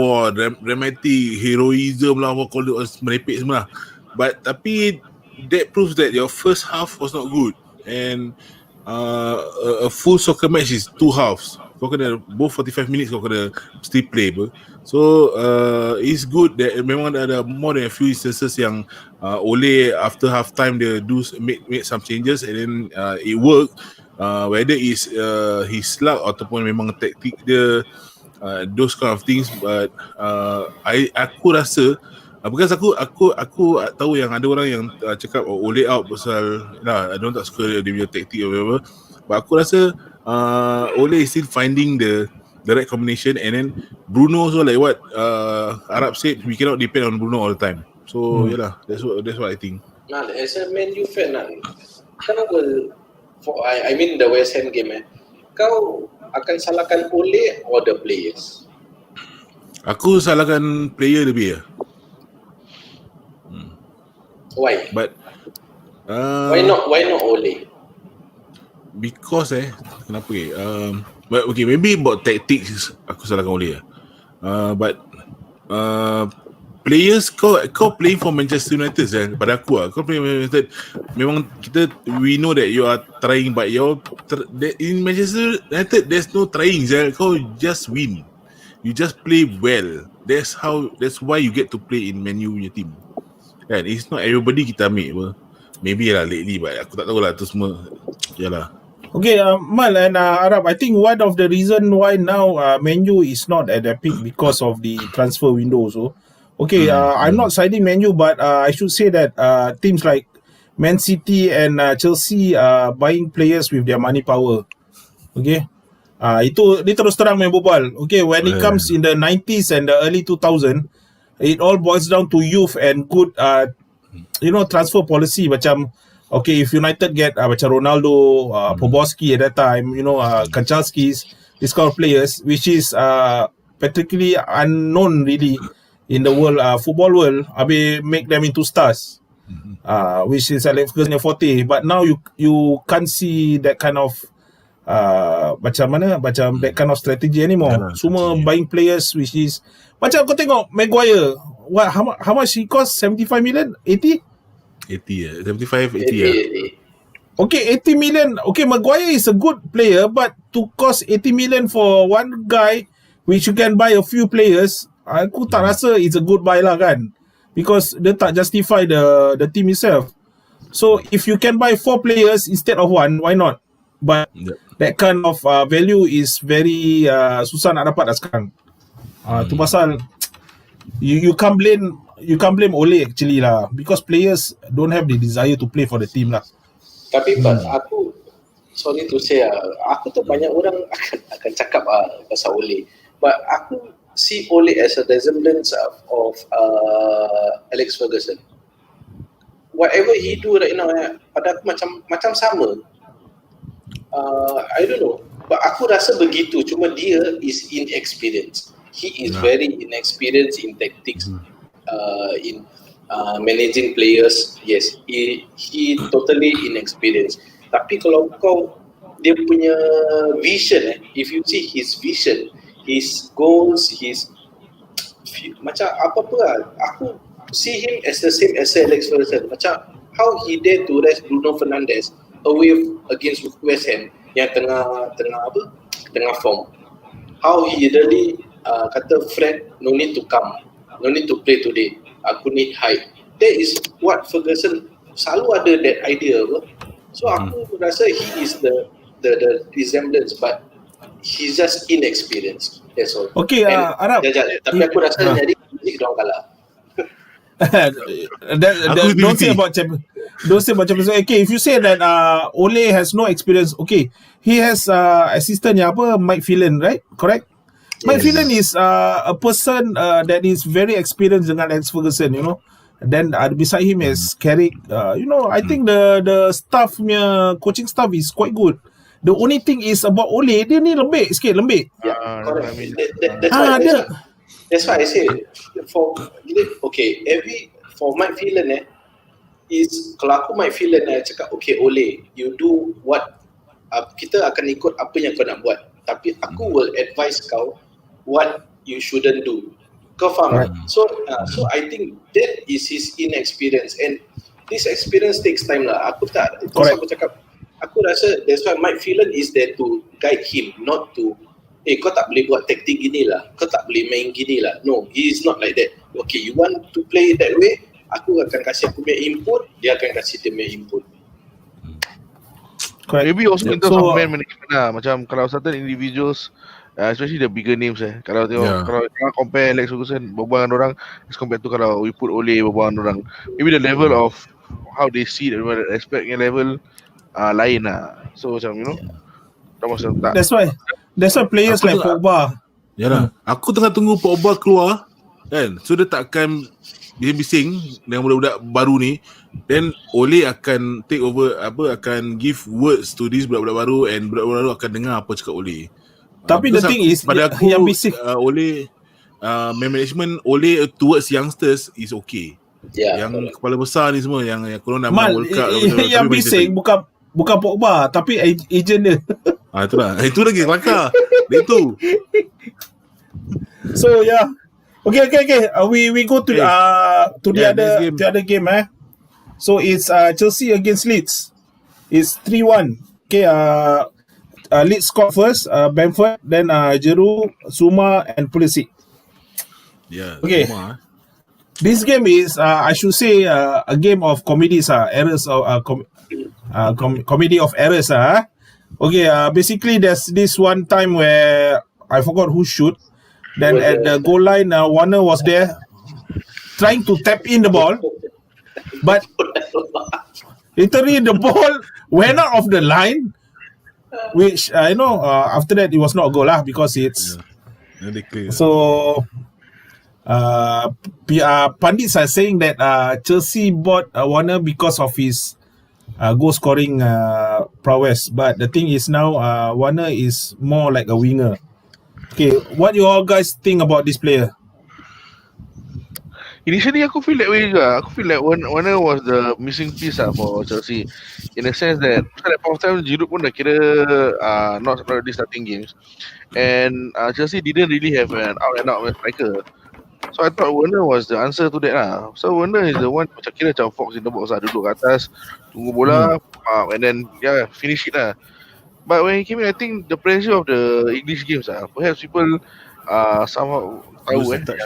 dramatic heroism lah, call it merepek semua lah. But tapi that proves that your first half was not good, and a full soccer match is 2 halves. Kau kena both 45 minutes kau kena still play so it's good that memang ada more than a few instances yang Ole after half time dia make some changes and then it worked, whether it's his luck ataupun memang taktik dia, those kind of things. But aku rasa because aku tahu yang ada orang yang cakap Ole out pasal I don't tak suka dia punya taktik or whatever, but aku rasa Ole is still finding the right combination, and then Bruno also, like what Arab said, we cannot depend on Bruno all the time. So yalah, that's what I think. Nah, as a Man U fan I mean the West Ham game kau akan salahkan Ole or the players? Aku salahkan player lebih Why? But why not Ole? Because kenapa but okay, maybe about tactics aku salahkan Ole but players, kau playing for Manchester United pada aku kau playing for Manchester United, memang we know that you are trying, but in Manchester United there's no trying kau just win, you just play well. That's why you get to play in Man U punya team kan. It's not everybody kita ambil maybe lah lately, but aku tak tahulah tu semua. Yalah. Okay, Mal and Arab, I think one of the reason why now Man U is not at their peak because of the transfer window. So, okay, I'm not siding Man U, but I should say that teams like Man City and Chelsea are buying players with their money power. Okay, itu dia terus terang main berbual. Okay, when it comes in the 90s and the early 2000, it all boils down to youth and good, transfer policy. Macam okay, if United get macam Ronaldo, Poborski at that time, Kanchalskis, this kind of players, which is particularly unknown really in the world football world, make them into stars, which is Alex Ferguson forte. But now you can't see that kind of macam that kind of strategy anymore. Semua buying players which is macam kau tengok Maguire, how much he cost? 75 million, 80. 75, 80 Okay, 80 million. Okay, Maguire is a good player, but to cost 80 million for one guy which you can buy a few players, aku tak rasa it's a good buy lah kan, because dia tak justify the team itself. So if you can buy 4 players instead of one, why not? But that kind of value is very susah nak dapat dah sekarang. Tu pasal you can't blame Ole actually lah, because players don't have the desire to play for the team lah. Tapi aku sorry to say aku tu banyak orang akan cakap pasal Ole, but aku see Ole as a resemblance of Alex Ferguson. Whatever he do right now pada aku macam sama. I don't know, but aku rasa begitu, cuma dia is inexperienced. He is very inexperienced in tactics, in managing players. Yes, he totally inexperienced. Tapi kalau kau dia punya vision, if you see his vision, his goals, his macam apa-apa lah, aku see him as the same as Alex Ferguson. Macam how he dare to rest Bruno Fernandes away against West Ham yang tengah form. How he really kata Fred, no need to come, no need to play today, aku need height. That is what Ferguson selalu ada, that idea apa. So aku rasa he is the resemblance, but he's just inexperienced. That's all. Okay, Arab. Tapi aku rasa jadi dia orang kalah. Don't say about Champions League. Okay, if you say that Ole has no experience, okay, he has assistant Mike Phelan, right? Correct. Yes. Mike Phelan is a person that is very experienced dengan Alex Ferguson, Then beside him is Carrick. I think the staff coaching staff is quite good. The only thing is about Ole, dia ni lembik sikit. Yeah, correct. That's why I say for Mike Phelan is, kalau aku Mike Phelan cakap okay Ole, you do what kita akan ikut apa yang kau nak buat, tapi aku will advise kau what you shouldn't do. Kau faham? Right. So I think that is his inexperience, and this experience takes time lah. Aku cakap, aku rasa that's why Mike Phelan is there to guide him, not to kau tak boleh buat taktik gini lah, kau tak boleh main gini lah. No, he is not like that. Okay, you want to play that way, aku akan kasih aku punya input, dia akan kasih dia punya input. Correct. Maybe also in terms of man management lah. Macam kalau certain individuals, especially the bigger names kalau tengok, kalau compare Alex Ferguson berbual dengan orang as compared to kalau we put Ole berbual dengan orang, maybe the level of how they see the respect level lain lah. So macam tak. That's why players like Pogba. Yalah, aku tengah tunggu Pogba keluar kan. So dia takkan bising dengan budak-budak baru ni. Then Ole akan take over, akan give words to this budak-budak baru, and budak-budak baru akan dengar apa cakap Ole. Tapi the thing is, pada aku yang bising Ole management Ole towards youngsters is okay. Yang kepala besar ni semua yang korang nak World Cup yang bising bukan Pogba tapi agent dia. Itulah. Itu lagi kelakar. Dia tu. So okay. We go to the other game. So it's Chelsea against Leeds. It's 3-1. Okay. Leeds scored first. Bamford, then Giroud, Zuma, and Pulisic. Yeah. Okay. Zuma. This game is, I should say, a game of comedies. Errors of comedy of errors. Okay, basically there's this one time where I forgot who shoot. Then at the goal line, Warner was there trying to tap in the ball, but literally the ball went out of the line, which after that it was not a goal because it's so. Pundits are saying that Chelsea bought Warner because of his goal scoring prowess. But the thing is now, Warner is more like a winger. Okay, what you all guys think about this player? Initially, aku feel that way juga. Aku feel like Warner was the missing piece for Chelsea. In the sense that at that point of time, Giroud pun dah kira not really starting games. And Chelsea didn't really have an out-and-out striker. So I thought Warner was the answer to that lah. So Warner is the one macam kira macam Fox in the box lah. Duduk kat atas, tunggu bola, and then finish it lah. But when he came in, I think the pressure of the English games perhaps people somehow tahu Lose the touch.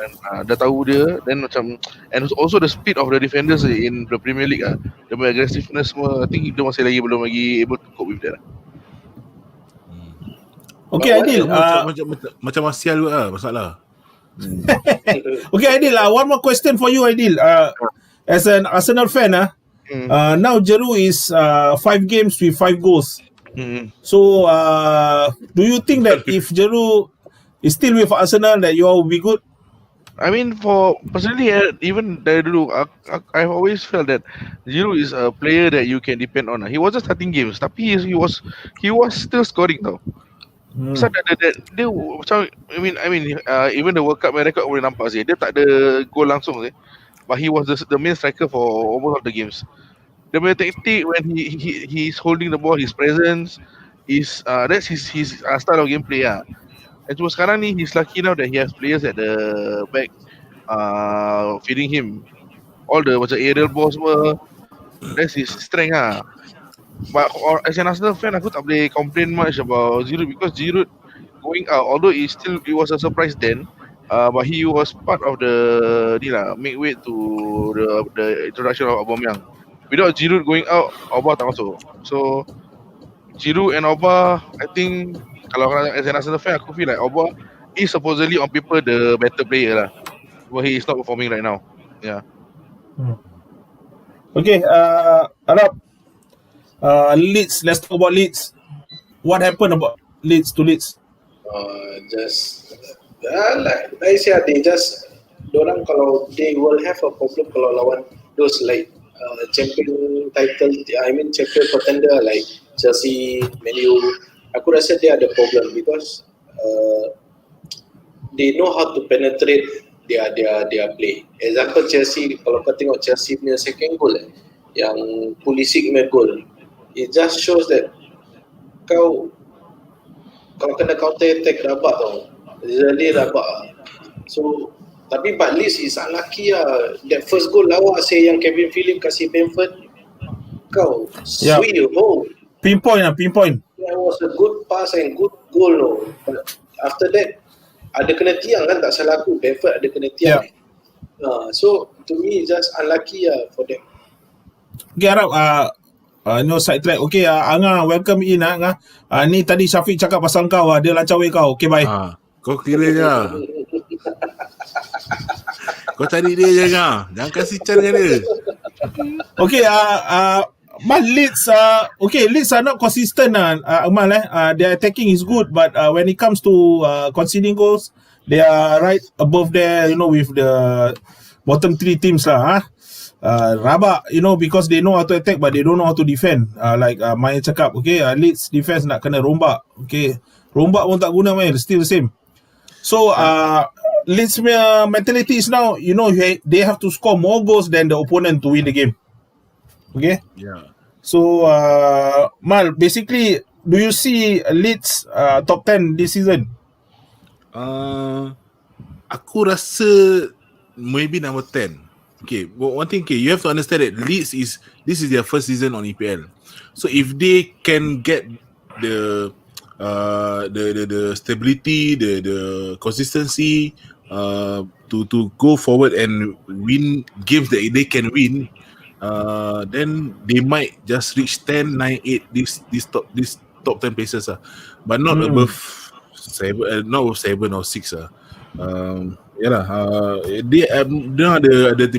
dah tahu dia, then macam, and also the speed of the defenders in the Premier League dia punya aggressiveness semua, I think dia masih belum lagi able to cope with that lah. Okay, Aidil. Macam Martial juga lah masalah. Okay, Aidil. One more question for you, Aidil. As an Arsenal fan, now Giroud is 5 games with 5 goals. So, do you think that if Giroud is still with Arsenal, that you all will be good? I mean, for personally, even dari dulu, I've always felt that Giroud is a player that you can depend on. He wasn't starting games, tapi he was still scoring tau. So dia macam, I mean, even the World Cup record boleh nampak sih, dia tak ada goal langsung sih, but he was the main striker for almost all the games. Dia punya tactic when he's holding the ball, his presence, that's his style of gameplay lah. And cuma sekarang ni he's lucky now that he has players at the back feeding him all the macam aerial balls semua. That's his strength lah. But as an Arsenal fan, aku tak boleh complain much about Giroud because Giroud going out, although it was a surprise then, but he was part of the make way to the introduction of Aubameyang. Without Giroud going out, Auba tak masuk. So Giroud and Auba, I think kalau as an Arsenal fan, aku feel like Auba is supposedly on paper the better player lah, but he is not performing right now. Yeah. Okay, Arab. Leeds. Let's talk about Leeds. What happened about Leeds to Leeds? Just like I said, dorang kalau they will have a problem kalau lawan those like champion title, I mean champion contender like Chelsea, Man U. Aku rasa dia ada problem because they know how to penetrate their play. Example Chelsea, kalau kau tengok Chelsea punya second goal yang Pulisic punya goal, it just shows that kau kalau kena counter attack rabak tau, really rabak. So tapi but Leeds is unlucky lah. That first goal lawak yang Kevin Phillips kasih Bamford, kau sweet home. Pinpoint. That was a good pass and good goal no. But after that ada kena tiang kan, tak salah aku, Bamford ada kena tiang. So to me just unlucky for them. Okay, Arab. No side track. Okay, Angah, welcome in Angah. Ni tadi Syafiq cakap pasal kau, dia lancawe kau. Okay, bye. Kau kira je. Kau cari dia je Angah. Jangan kasih chance dengan dia. Okay, but Leeds, Leeds are not consistent Amal. Their attacking is good, but when it comes to conceding goals, they are right above there, with the bottom 3 teams lah. Rabak, because they know how to attack but they don't know how to defend. Like Maya cakap, okay, Leeds defense nak kena rombak. Okay, rombak pun tak guna, man, still the same. So Leeds mentality is now, they have to score more goals than the opponent to win the game. Okay. Yeah. So Mal, basically, do you see Leeds top 10 this season? Aku rasa maybe number 10. Okay, but one thing, you have to understand that Leeds this is their first season on EPL. So if they can get the stability, the consistency to go forward and win games that they can win, then they might just reach 10, 9, 8 this top 10 places but not above 7, not 7 or 6 dia ada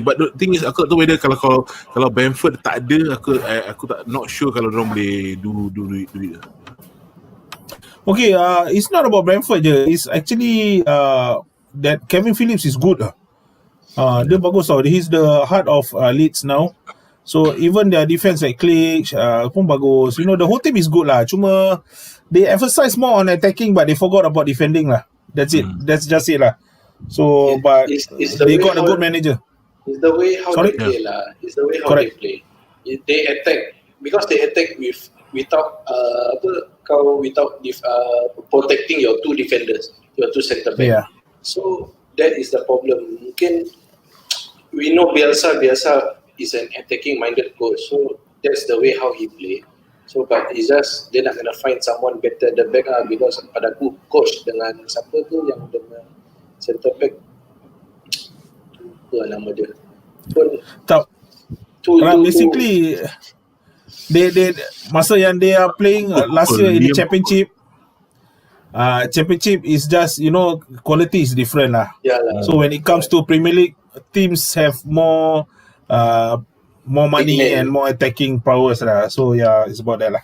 but the thing is aku tak tahu whether kalau Bamford tak ada, aku tak not sure kalau diorang boleh do it. Okay, it's not about Bamford je. It's actually that Kevin Phillips is good. Dia bagus tau. He's the heart of Leeds now. So even their defense like click pun bagus. You know, the whole team is good lah. Cuma they emphasize more on attacking, but they forgot about defending lah. That's it. That's just it lah. So, but It's the they way got a how- good manager. It's the way how Sorry? they play lah. It's the way how Correct. they play. They attack because they attack without protecting your two defenders, your two centre back. Yeah. So that is the problem. Mungkin we know Bielsa is an attacking minded coach. So that's the way how he play. So but it's just dia nak kena find someone better the back lah, because pada aku coach dengan siapa tu yang dengan centre back apa nama dia pun Basically they masa yang they are playing last year in the championship is just, you know, quality is different lah. So when it comes to Premier League, teams have more money and more attacking powers lah. So yeah, it's about that lah.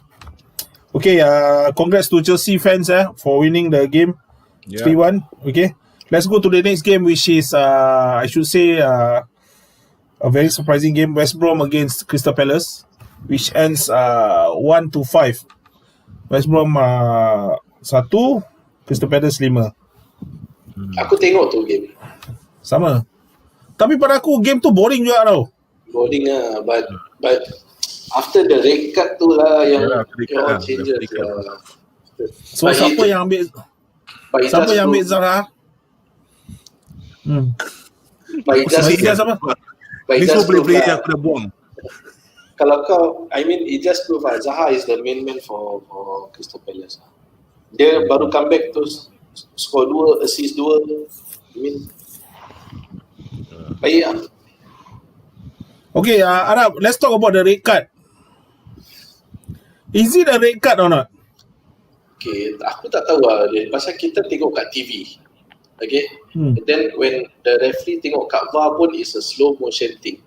Okay, congrats to Chelsea fans for winning the game 3-1. Okay, let's go to the next game, which is I should say a very surprising game. West Brom against Crystal Palace, which ends 1-5. West Brom 1, Crystal Palace 5. Aku tengok tu game. Sama. Tapi pada aku game tu boring juga tau. Boring lah, but after the red card tu lah yang all changes lah. So siapa yang ambil Zaha? Ijaz apa? Ni semua boleh yang aku dah buang. Kalau kau, I mean, it just prove Zaha is the main man for Crystal Palace. Dia baru comeback tu score 2, assist 2. I mean, baik lah. Okay, Arab, let's talk about the red card. Is it a red card or not? Okay, aku tak tahu lah dia. Pasal kita tengok kat TV. Okay, then when the referee tengok kat VAR pun is a slow motion thing.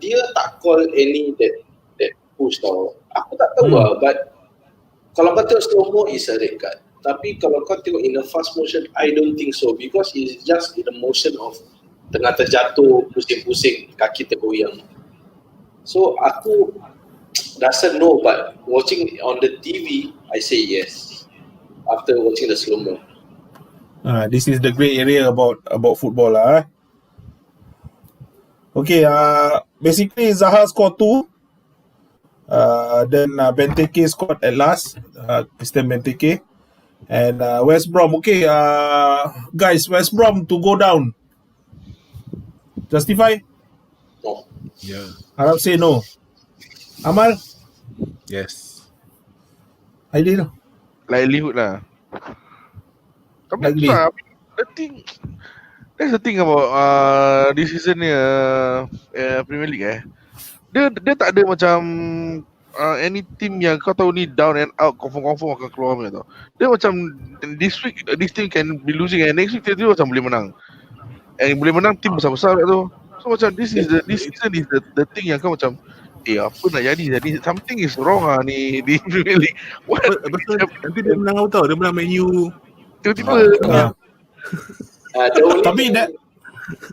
Dia tak call any that push tau. Aku tak tahu lah, but kalau kau tengok slow mo is a red card. Tapi kalau kau tengok in a fast motion, I don't think so, because it's just in the motion of tengah terjatuh, pusing-pusing, kaki tergoyang. So aku rasa no, but watching on the TV, I say yes. After watching the slow mo. This is the great area about football lah. Okay, basically Zaha scored 2. Then Benteke scored at last. Christian Benteke. And West Brom. Okay, guys, West Brom to go down. Justify? No. Yeah. Arab say no. Amal? Yes. Aidil? Livelihood lah. Tapi Likely. that's the thing about this season ni Premier League Dia tak ada macam any team yang kau tahu ni down and out confirm akan keluar punya tau. Dia macam this week this team can be losing and next week dia macam boleh menang. And boleh menang team besar-besar tu. So macam this season is the thing yang kau macam apa nak jadi something is wrong ni di Premier League. What? Betul. Nanti dia menang tau. Dia menang Man U. Tiba-tiba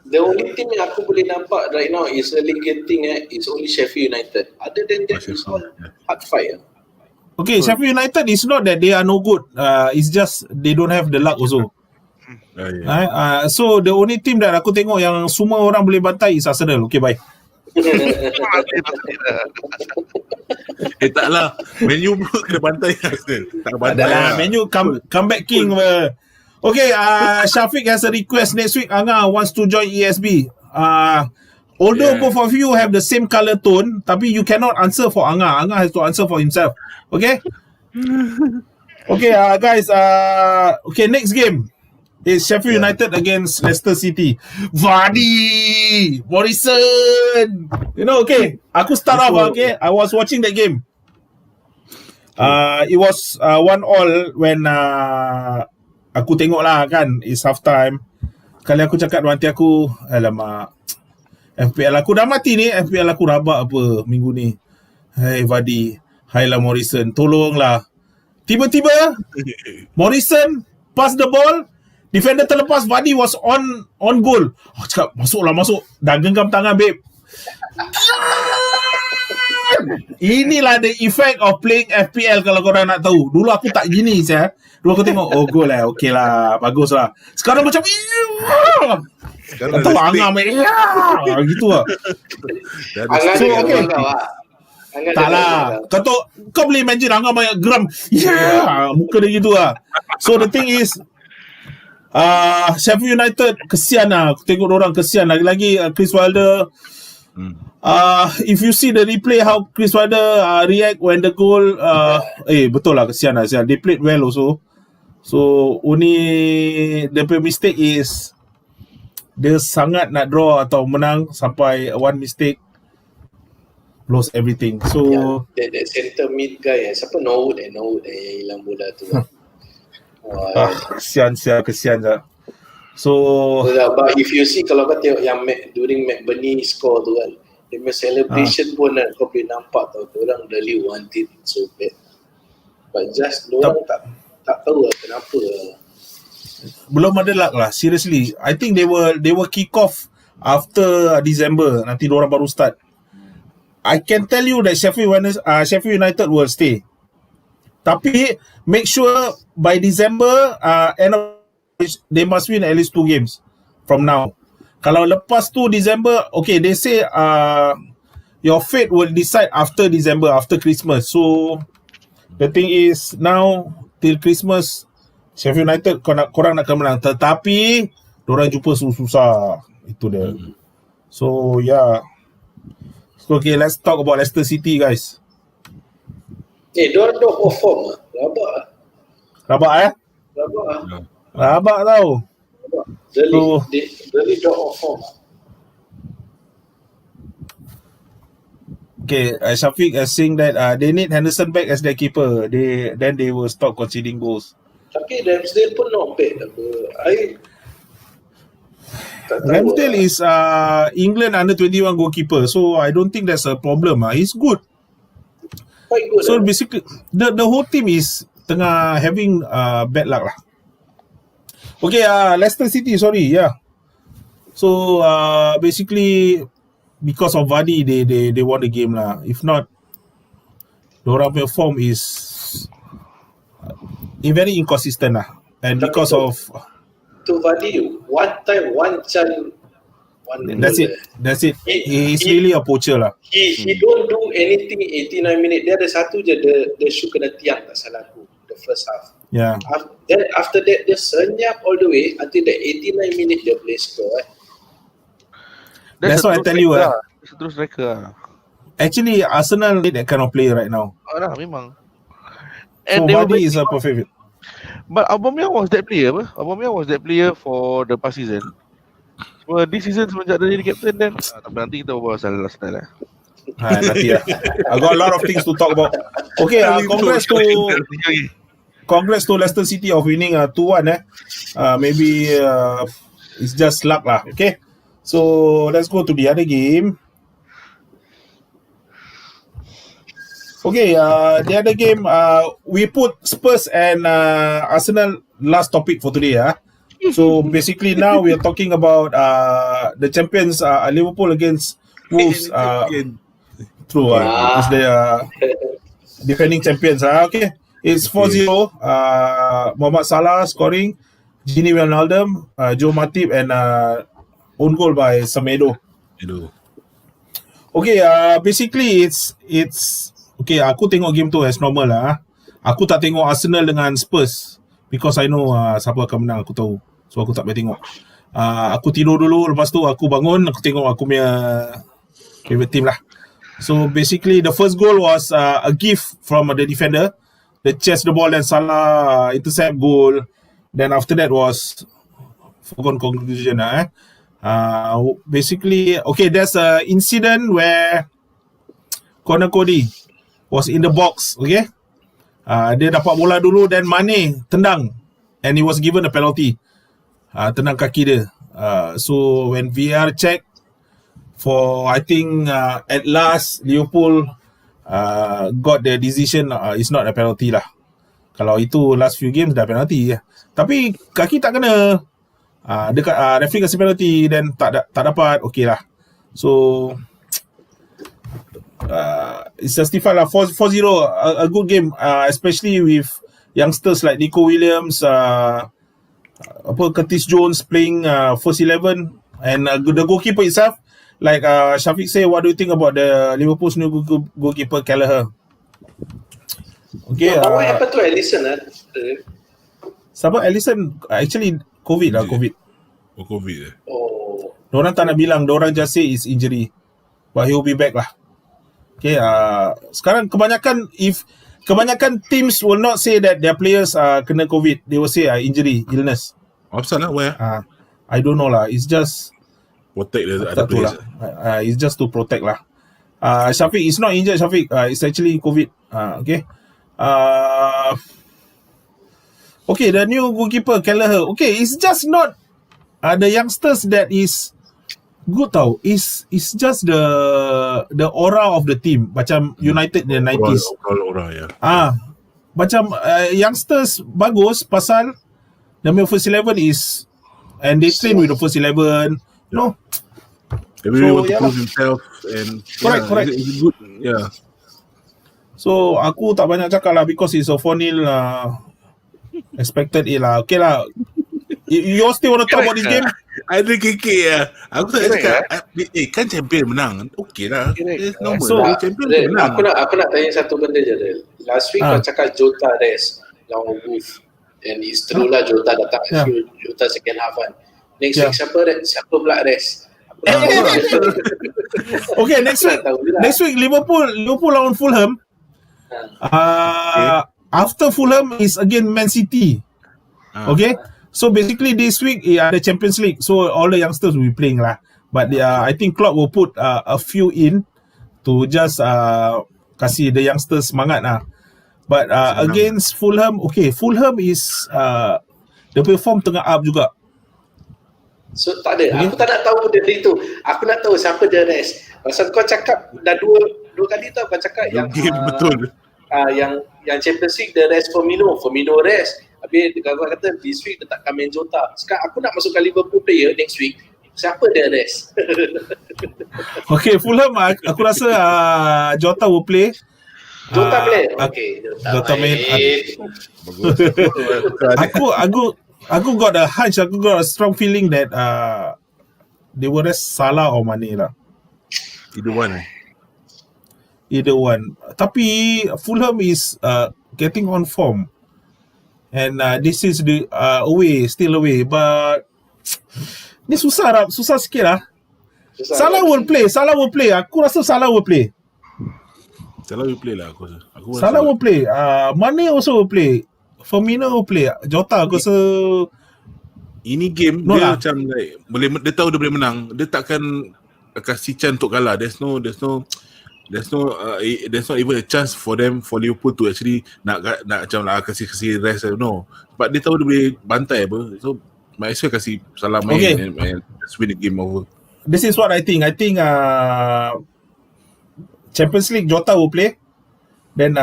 The only team yang aku boleh nampak right now is relegating is only Sheffield United. Other than that, it's all hard fight. Okay, Sheffield United is not that they are no good. It's just they don't have the luck also. So the only team that aku tengok yang semua orang boleh bantai is Arsenal. Okay, bye. Taklah. Man U pun kena bantai Arsenal. Tak bantai. Adalah, Man U comeback king. Okay, Shafiq has a request next week. Anga wants to join ESB. Although both of you have the same color tone, tapi you cannot answer for Anga. Anga has to answer for himself. Okay? Okay, guys. Okay, next game is Sheffield United against Leicester City. Vardy, Morrison. You know, okay. Aku start off. Okay, I was watching the game. It was 1-1 when aku tengok lah kan, it's half time. Kali aku cakap dalam hati aku, alamak, FPL aku dah mati ni, FPL aku rabak apa minggu ni. Hai Vardy, hailah Morrison, tolonglah. Tiba-tiba Morrison pass the ball, defender terlepas, Vardy was on goal. Cakap masuk. Dah genggam tangan babe. Inilah the effect of playing FPL kalau korang nak tahu. Dulu aku tak gini saya. Dulu aku tengok gol lah, okey lah, bagus lah. Sekarang macam Sekarang tahu ada angam gitu lah. Angah So, dengan okay. kau lah. Angah Tak dengan lah. Kau boleh imagine angam banyak geram. Muka dia gitu lah. So the thing is, Sheffield United kesian lah. Aku tengok orang kesian. Lagi-lagi Chris Wilder. If you see the replay how Chris Wilder react when the goal, betul lah, kesian lah. They played well also. So only the mistake is dia sangat nak draw atau menang sampai one mistake lost everything. So that center mid guy, siapa Norwood yang hilang bola tu. kesian lah. So But if you see, kalau kau tengok yang during McBurney score tu kan, dia punya celebration pun kau boleh nampak tau, orang really want it so bad. But just orang tak tahu lah kenapa lah. belum ada luck lah, seriously. I think they will kick off after December. Nanti diorang baru start. I can tell you that Sheffield United will stay. Tapi make sure by December end of they must win at least 2 games from now. Kalau lepas tu December, okay, they say your fate will decide after December, after Christmas. So the thing is now till Christmas Sheffield United korang nak menang, tetapi diorang jumpa susah. Itu dia. So yeah. So okay, let's talk about Leicester City, guys. Diorang dah perform lah. Rabak Rabak tau. Really dah perform. Okay, Shafiq is saying that they need Henderson back as their keeper. They will stop conceding goals. Tapi Ramsdale pun not bad. Ramsdale is England under 21 goalkeeper, so I don't think that's a problem. He's good. Quite good. So basically, the whole team is tengah having bad luck lah. Okay, Leicester City, sorry, yeah. So basically, because of Vardy, they won the game lah. If not, diorang punya form is very inconsistent lah. And because of to Vardy, one time, one chance, That's it. He's really a poacher lah. He don't do anything 89 minit. Dia ada satu je, dia shoot kena tiang, tak salah aku, the first half. Yeah. Then after that, dia senyap all the way until the 89 minit dia boleh score. That's what I tell you. Terus striker. Actually, Arsenal need that kind of player right now. Memang. So Vardy is a perfect fit. But Aubameyang was that player Aubameyang was that player for the past season. Well, this season semenjak dia jadi captain, then nanti kita berbual pasal Arsenal lah. Nanti lah. I got a lot of things to talk about. Okay, congrats to Leicester City of winning 2-1. Maybe it's just luck lah. Okay, so let's go to the other game. Okay, the other game, we put Spurs and Arsenal last topic for today. So basically now we are talking about the champions, Liverpool against Wolves. True, it's the defending champions. Okay, it's 4-0. Mohamed Salah scoring, Gini Wijnaldum, Joe Matip, and own goal by Semedo. Okay, basically it's okay, aku tengok game tu as normal lah. Aku tak tengok Arsenal dengan Spurs because I know siapa akan menang, aku tahu. So aku tak boleh tengok. Aku tidur dulu, lepas tu aku bangun, aku tengok aku punya favorite team lah. So basically the first goal was a gift from the defender. They chased the ball and Salah intercept goal. Then after that was foregone conclusion lah. Basically, okay, there's a incident where Connor Cody was in the box, okay? Dia dapat bola dulu, then Mane tendang, and he was given a penalty. Tendang kaki dia. So when VR check, for I think at last Liverpool got the decision, it's not a penalty lah. Kalau itu last few games dah penalty. Tapi kaki tak kena. Referee kasi penalty, then tak dapat, okay lah. So it's justified lah. 4-0, a good game, especially with youngsters like Nico Williams, Curtis Jones playing first 11, and the goalkeeper itself, like Shafiq say, what do you think about the Liverpool's new goalkeeper Kelleher? Okay, What happened to Alisson? Siapa Alisson? Actually COVID lah, COVID. Oh, COVID Oh, Diorang tak nak bilang, diorang just say it's injury, but he'll be back lah. Okay, sekarang kebanyakan teams will not say that their players kena COVID, they will say injury, illness. Apa lah, where? I don't know lah, it's just Protect the other players. It's just to protect lah. Shafiq is not injured, Shafiq. It's actually COVID. Okay. Okay, the new goalkeeper Kelleher. Okay, it's just not the youngsters that is good tau. It's just the aura of the team. Macam United in the 90s. Aura, yeah. Macam youngsters bagus pasal the first 11 is, and they train with the first 11. No. Everybody So, want to yeah prove himself and Correct. It's good. Yeah. So aku tak banyak cakap lah, because it's a 4-0 expected it lah. Okay lah. You all still want to talk about this game? Ada KK lah. Aku tak cakap kan champion menang. Okay lah. It's normal. So, champion Del, menang. aku nak tanya satu benda je, Del. Last week kau cakap Jota rest lawan Wolves, and it's true lah, Jota datang, Jota second half kan. Next week siapa pula rest? Okay, next week Liverpool lawan Fulham. After Fulham is again Man City. Okay, so basically this week the Champions League, so all the youngsters will be playing lah. But I think Klopp will put a few in to just kasih the youngsters semangat lah. But against Fulham, okay, Fulham is the perform tengah up juga. So tak ada, aku tak nak tahu benda itu. Aku nak tahu siapa dia rest. Pasal kau cakap dah dua kali tau kau cakap yang betul. Yang Champions League dia rest Firmino rest. Habis kau kata this week dia takkan main Jota. Sekarang aku nak masukkan Liverpool player next week. Siapa dia rest? Okay, Fulham aku rasa Jota will play. Jota play? Okay, Jota main. Bagus. Aku got a hunch, aku got a strong feeling that they will rest Salah or Mane lah. Either one. Tapi Fulham is getting on form, and this is the still away, but ni susah sikit lah. Salah will play. Aku rasa Salah will play. Salah will play lah aku rasa. Salah will play. Mane also will play. Firmino will play. Jota aku rasa ini game dia macam like dia tahu dia boleh menang. Dia takkan kasih chance untuk kalah. There's not even a chance for Liverpool to actually nak macam kasih rest. No. But dia tahu dia boleh bantai apa. So might as well kasih Salah main and just win the game over. This is what I think. I think Champions League Jota will play. Then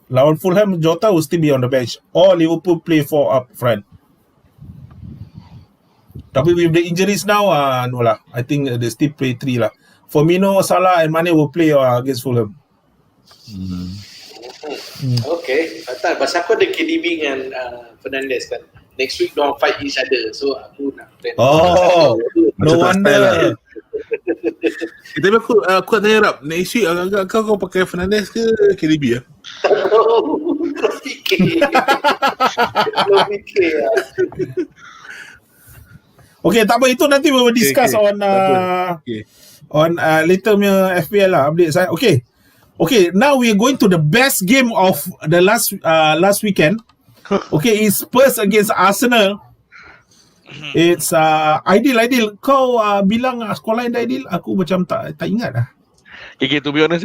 lawan Fulham, Jota will still be on the bench. Or Liverpool play 4 up front. Tapi with the injuries now, no lah. I think they still play 3 lah. Firmino, Salah and Mane will play against Fulham. Okay. Pasal aku ada KDB dengan Fernandes kan. Next week diorang fight each other. So aku nak plan. No wonder. Tapi aku nak tanya Rap, next week kau pakai Fernandes ke KDB ya? Kau fikir lah. Okay, tak apa, itu nanti we will discuss on later punya FPL lah, update saya. Okay, now we are going to the best game of the last weekend. Okay, it's Spurs against Arsenal. It's Aidil. Kau bilang skor lain Aidil, aku macam tak ingat lah. Okay, to be honest,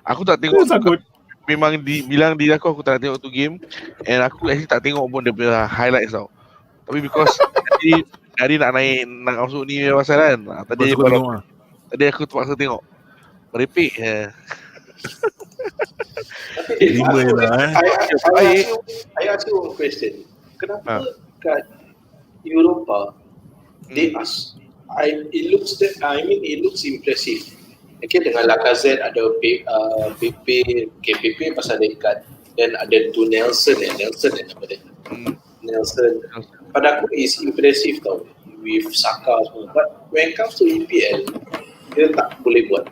aku tak tengok. Memang bilang diri aku tak nak tengok tu game, and aku actually tak tengok pun dia punya highlights tau. Tapi because hari nak masuk ni pasal kan. Tadi aku terpaksa tengok. Merepek je. I ask you one question. Kenapa kat Eropah it looks impressive, Okay, dengan Lacazette ada PP, KPP pasal dekat, dan ada tu Nelson nama dia. Nelson. Pada aku is impressive tau with Saka semua. But when it comes to EPL, dia tak boleh buat.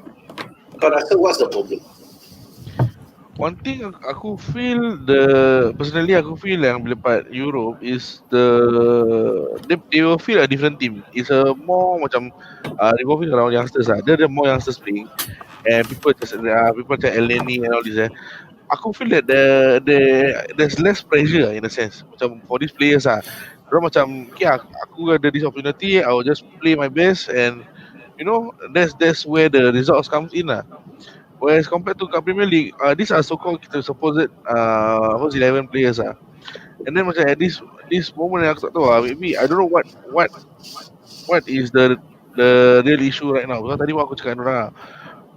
Kau rasa what's the problem? One thing aku feel personally aku feel yang bila part Europe is they will feel a different team. It's a more macam revolving around youngsters lah. There are more youngsters playing and people macam Elneny and all this. Aku feel that there's less pressure in a sense. Macam for these players Diorang macam okay, aku ada this opportunity, I will just play my best and that's where the results comes in lah. Whereas compared to Premier League, these are so-called kita supposed 11 players and then macam at this moment yang aku tak tahu maybe I don't know what is the real issue right now. Because tadi aku cakap dengan orang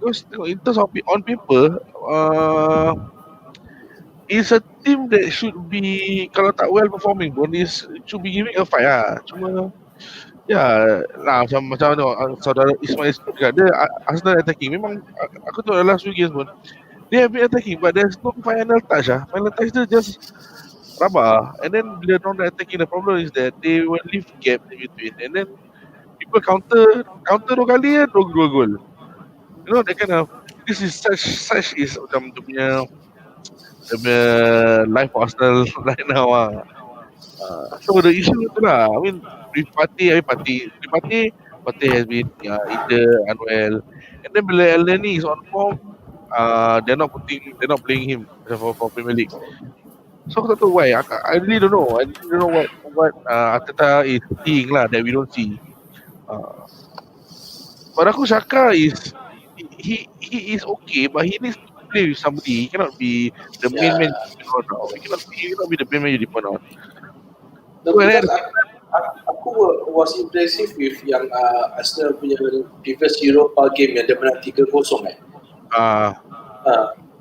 because in terms of on paper it's a team that should be, kalau tak well performing pun should be giving a fight cuma macam saudara Ismail cakap dia Arsenal attacking memang aku tahu dalam last few games pun they have been attacking but there's no final touch final touch dia just rabak and then bila diorang attacking, the problem is that they will leave gap in between and then people counter 2 kali dua gol, that kind of, this is such is macam dia punya life for Arsenal right now so the issue tu lah. I mean with Partey has been injured, unwell, and then bila Elneny is on form they're not playing him for Premier League. So aku tak tahu why. I really don't know. I really don't know what Arteta is seeing lah that we don't see. But aku Xhaka is he is okay, but he needs to play with somebody. He cannot be the main man now. He cannot be the main man you depend on. No, because aku was impressive with yang Arsenal punya previous Europa game yang dia menang 3-0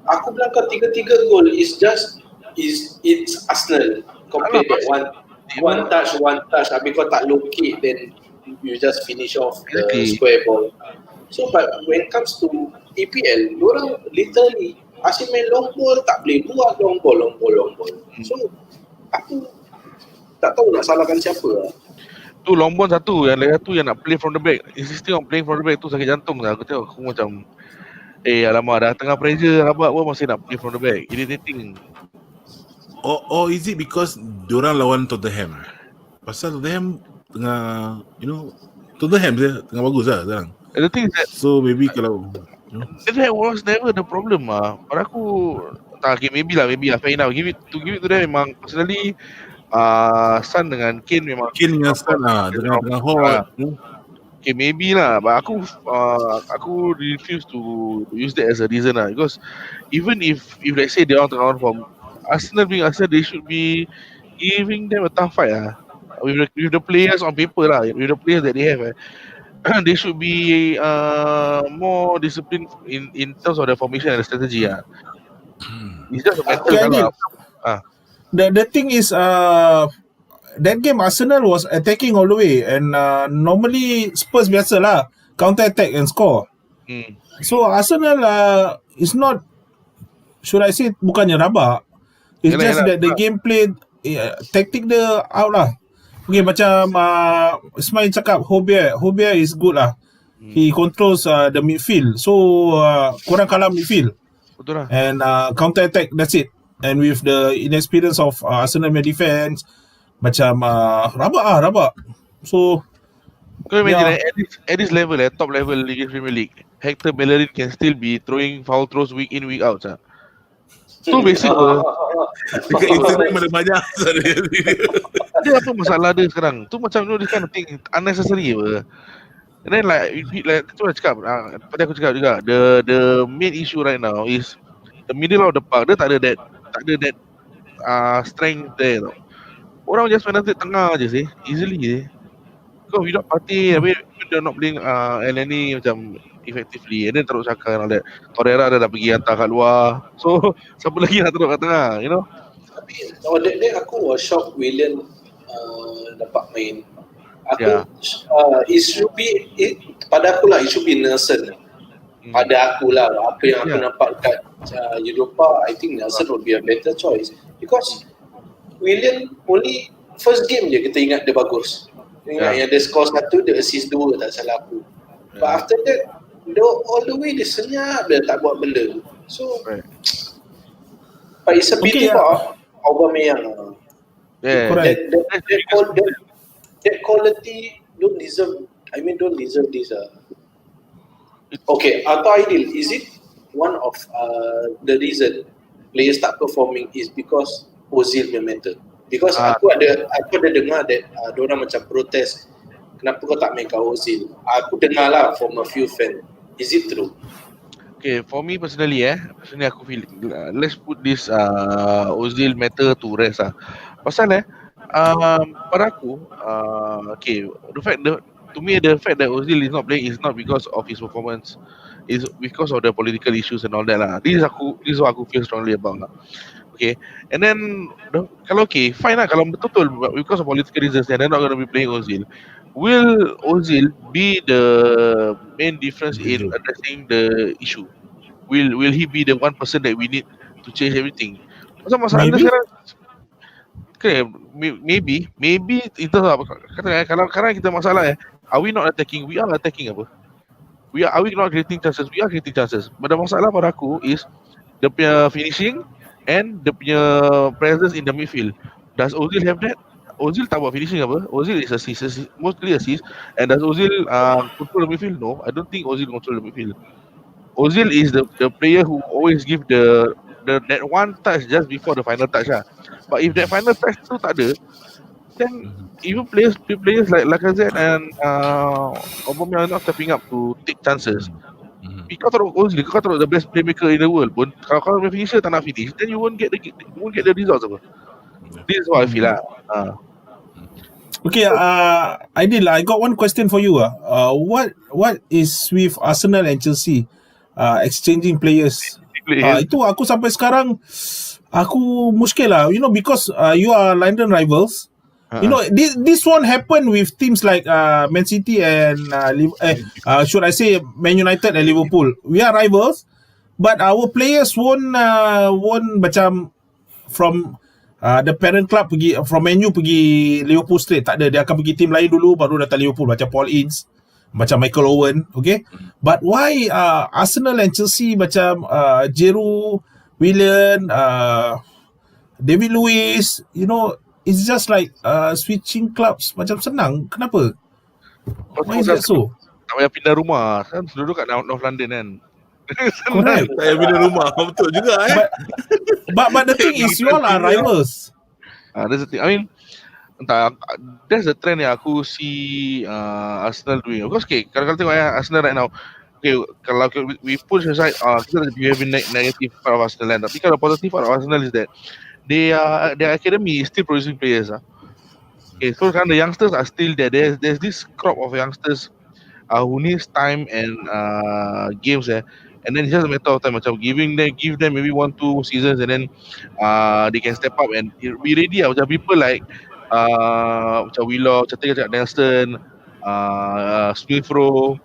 aku bilang kau 3 gol is just it's Arsenal compare that one touch habis kau tak locate then you just finish off the square ball. So but when it comes to EPL, diorang literally asyik main long ball, tak boleh buat long ball. So aku tak tahu nak salahkan siapa Tu long ball satu, yang lain satu yang nak play from the back, insisting on playing from the back tu sakit jantung lah. Aku tengok aku macam alamak dah tengah pressure rabak pun masih nak play from the back, irritating. Or is it because diorang lawan Tottenham? Pasal Tottenham tengah Tottenham dia tengah bagus lah sekarang. The thing is that so maybe kalau that was never the problem pada aku. Tak, okay, maybe lah fair enough. Give it to them. Memang personally Son dengan Kane memang Kane dengan Son tengah hot. Okay, maybe lah, but aku refuse to use that as a reason because even if let's say they are tengah on form, Arsenal being Arsenal, they should be giving them a tough fight with the players on paper with the players that they have they should be more disciplined in terms of the formation and the strategy It's just a matter the thing is that game Arsenal was attacking all the way and normally Spurs biasa lah counter attack and score. So Arsenal is not, should I say, bukannya rabak. It's just that the gameplay tactic dia out lah. Okay, macam Ismail cakap Hobier is good lah. He controls the midfield. So korang kalah midfield. Betul lah. And counter attack, that's it. And with the inexperience of Arsenal defense, macam rabak. So kau imagine at this level top level Liga Premier League, Hector Bellerin can still be throwing foul throws week in week out tu basic dekat Instagram ada banyak dia apa masalah dia sekarang tu macam this kind of thing unnecessary and then like tu aku cakap tadi aku cakap juga the main issue right now is the middle of the park. Dia tak ada that strength there tau. Orang just penalty tengah je sih, easily je. Kau without Partey, I mean, they're not playing Elneny macam effectively, and then teruk Xhaka and all that. Torreira dah pergi hantar kat luar, so siapa lagi nak teruk kat tengah, Tapi then aku was shocked Willian dapat main. Aku it should be pada aku lah, it should be Nelson. Pada aku lah, apa yang aku Yeah. nampak kat Europa, I think Nelson would be a better choice because William only first game je kita ingat dia bagus. Ingat yang dia score 1, dia assist 2 tak salah aku. But after that, all the way dia senyap, dia tak buat benda. So, Right. but it's a pity Okay, for Aubameyang. correct. That quality don't deserve this. Okay, atau ideal, is it one of the reason players tak performing is because Ozil punya matter? Because aku ada dengar that diorang macam protes, kenapa kau tak main kau Ozil? Aku dengar lah from a few fans. Is it true? Okay, for me personally, aku feel let's put this Ozil matter to rest Pasal pada aku, okay, to me the fact that Ozil is not playing is not because of his performance, is because of the political issues and all that lah. This is what aku feel strongly about lah. Okay, and then kalau okay, fine lah. Kalau betul-betul because of political reasons, they're not going to be playing Ozil. Will Ozil be the main difference in addressing the issue? Will he be the one person that we need to change everything? Masalah Maybe. sekarang, okay, maybe itu kalau sekarang kita masalah are we not attacking? We are attacking apa? Are we not creating chances? We are creating chances. But the masalah pada aku is dia punya finishing and dia punya presence in the midfield. Does Ozil have that? Ozil tak buat finishing apa? Ozil is mostly assist. And does Ozil control the midfield? No, I don't think Ozil control the midfield. Ozil is the player who always give the that one touch just before the final touch lah. But if that final touch tu tak ada, then even players like Lacazette and Aubameyang are not stepping up to take chances. Kau taruh Ozil, kau taruh the best playmaker in the world pun, kalau kau punya finisher tak nak finish, then you won't get the results apa. This is what I feel lah. Okay, Aidil, I got one question for you. What is with Arsenal and Chelsea exchanging players? Itu aku sampai sekarang aku muskil lah. You know, because you are London rivals. You know, this one happened with teams like Man City and should I say Man United and Liverpool. We are rivals, but our players won't macam from the parent club pergi from Man U pergi Liverpool straight. Tak ada, dia akan pergi team lain dulu baru datang Liverpool, macam Paul Ince, macam Michael Owen. Okay, but why Arsenal and Chelsea macam Giroud, Willian, David Luiz, you know, it's just like switching clubs macam senang. Kenapa? Why is that so? Tak payah pindah rumah kan, duduk kat North London kan. Correct. Tak payah pindah rumah. Betul juga But the thing is, you all are rivals. That's the thing. I mean, entah, that's the trend yang aku see Arsenal doing. Because okay, kalau tengok Arsenal right now, okay, kalau we push aside kita have negative part of Arsenal, tapi kalau positive part of Arsenal is that their academy is still producing players. Okay, so kan the youngsters are still there. There's this crop of youngsters who needs time and games and then it's just a matter of time, macam give them maybe 1-2 seasons and then they can step up and be ready. Macam people like macam Willock, macam Nelson, Smith Rowe,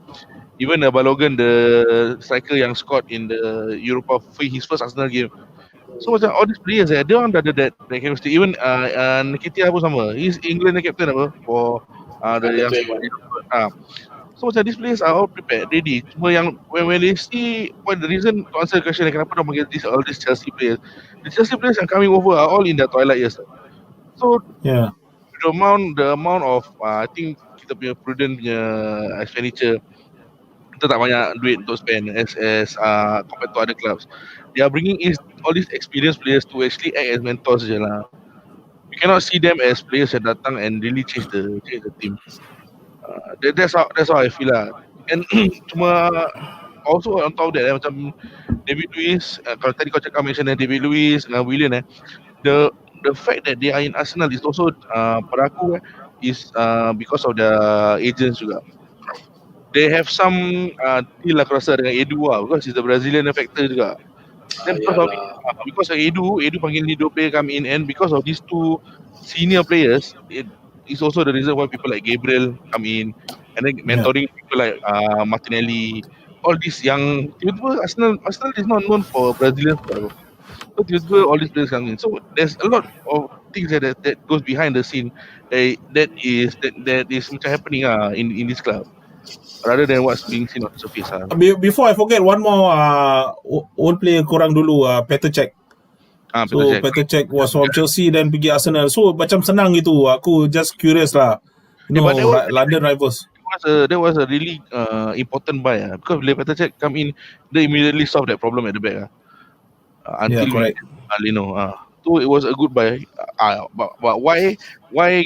even Balogun, the striker yang scored in the Europa his first Arsenal game. So macam all these players dia orang dah ada that chemistry. Even Nketiah pun sama. He's England captain apa for the yang so macam these players are all prepared, ready. Cuma yang when they see the reason to answer the question kenapa dia panggil all these Chelsea players, the Chelsea players yang coming over are all in their twilight years. So yeah, the amount of I think kita punya prudent punya expenditure, kita tak banyak duit untuk spend as compared to other clubs. They are bringing in all these experienced players to actually act as mentors je lah. We cannot see them as players yang datang and really change the team. That's how I feel lah. And cuma also on top of that macam David Luiz, kalau tadi kau cakap mention David Luiz dengan Willian the fact that they are in Arsenal is also pada aku is because of the agents juga. They have some deal aku rasa dengan Edu because he's the Brazilian factor juga. Then because of Edu panggil ni 2 player come in, and because of these 2 senior players, it is also the reason why people like Gabriel come in and then mentoring people like Martinelli. all this yang tiba-tiba Arsenal is not known for Brazilian squad. So tiba-tiba all these players come in. So there's a lot of things that goes behind the scene that is macam happening in this club rather than what's being seen on the surface. Before I forget, one more old player korang dulu, Petr Cech. So Petr Cech was from Chelsea then pergi Arsenal. So macam senang gitu. Aku just curious lah. You know, London rivals. That was a really important buy because bila Petr Cech come in, they immediately solve that problem at the back until correct. So it was a good buy. But why why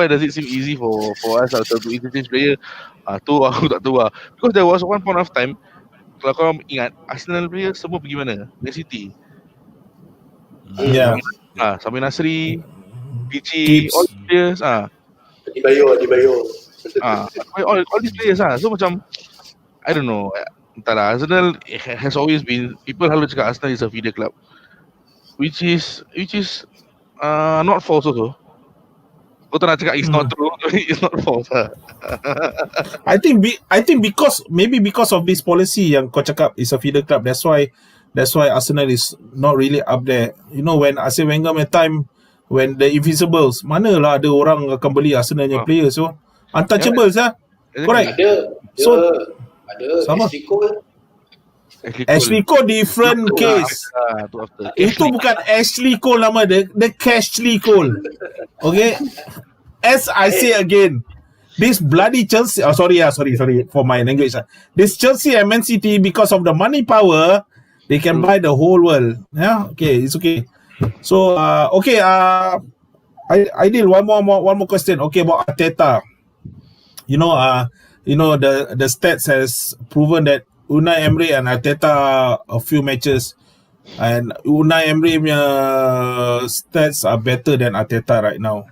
does it seem easy for us to interchange player? Tu aku tak tahu because there was one point of time, kalau kau ingat, Arsenal player semua pergi mana? Man City. Samir Nasri, Pichi, all players Dibayo. all these players so macam I don't know, entahlah, Arsenal has always been, people selalu cakap Arsenal is a feeder club, which is not false also. Kau tak nak cakap it's not true, it's not false. I think because of this policy yang kau cakap is a feeder club, that's why Arsenal is not really up there. You know, when Arsene Wenger punya time, when the Invincibles, manalah ada orang akan beli Arsenal punya players, so untouchables correct. Ada Ashley Cole different case. Itu bukan Ashley Cole nama dia, the Cashley Cole. Okay, as I say again, this bloody Chelsea, sorry for my language. This Chelsea and Man City, because of the money power, they can buy the whole world. Okay, it's okay. So I did one more question. Okay, about Arteta. You know the stats has proven that Unai Emery and Arteta a few matches, and Unai Emery stats are better than Arteta right now.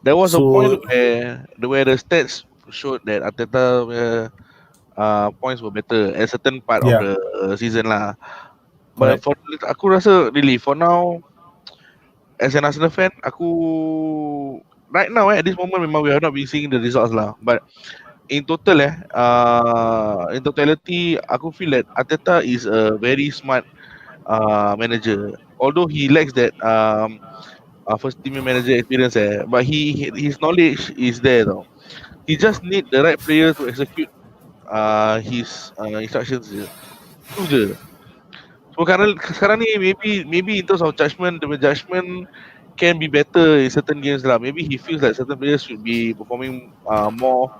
There was a point where the stats showed that Arteta points were better at certain part of the season lah. But aku rasa really for now, as an Arsenal fan, aku right now at this moment memang we have not been seeing the results lah. But in total in totality, aku feel that Arteta is a very smart manager. Although he lacks that first team manager experience but his knowledge is there though. He just need the right player to execute his instructions je. Tu je. So sekarang ni maybe in terms of judgment, the judgment can be better in certain games lah. Maybe he feels like certain players should be performing more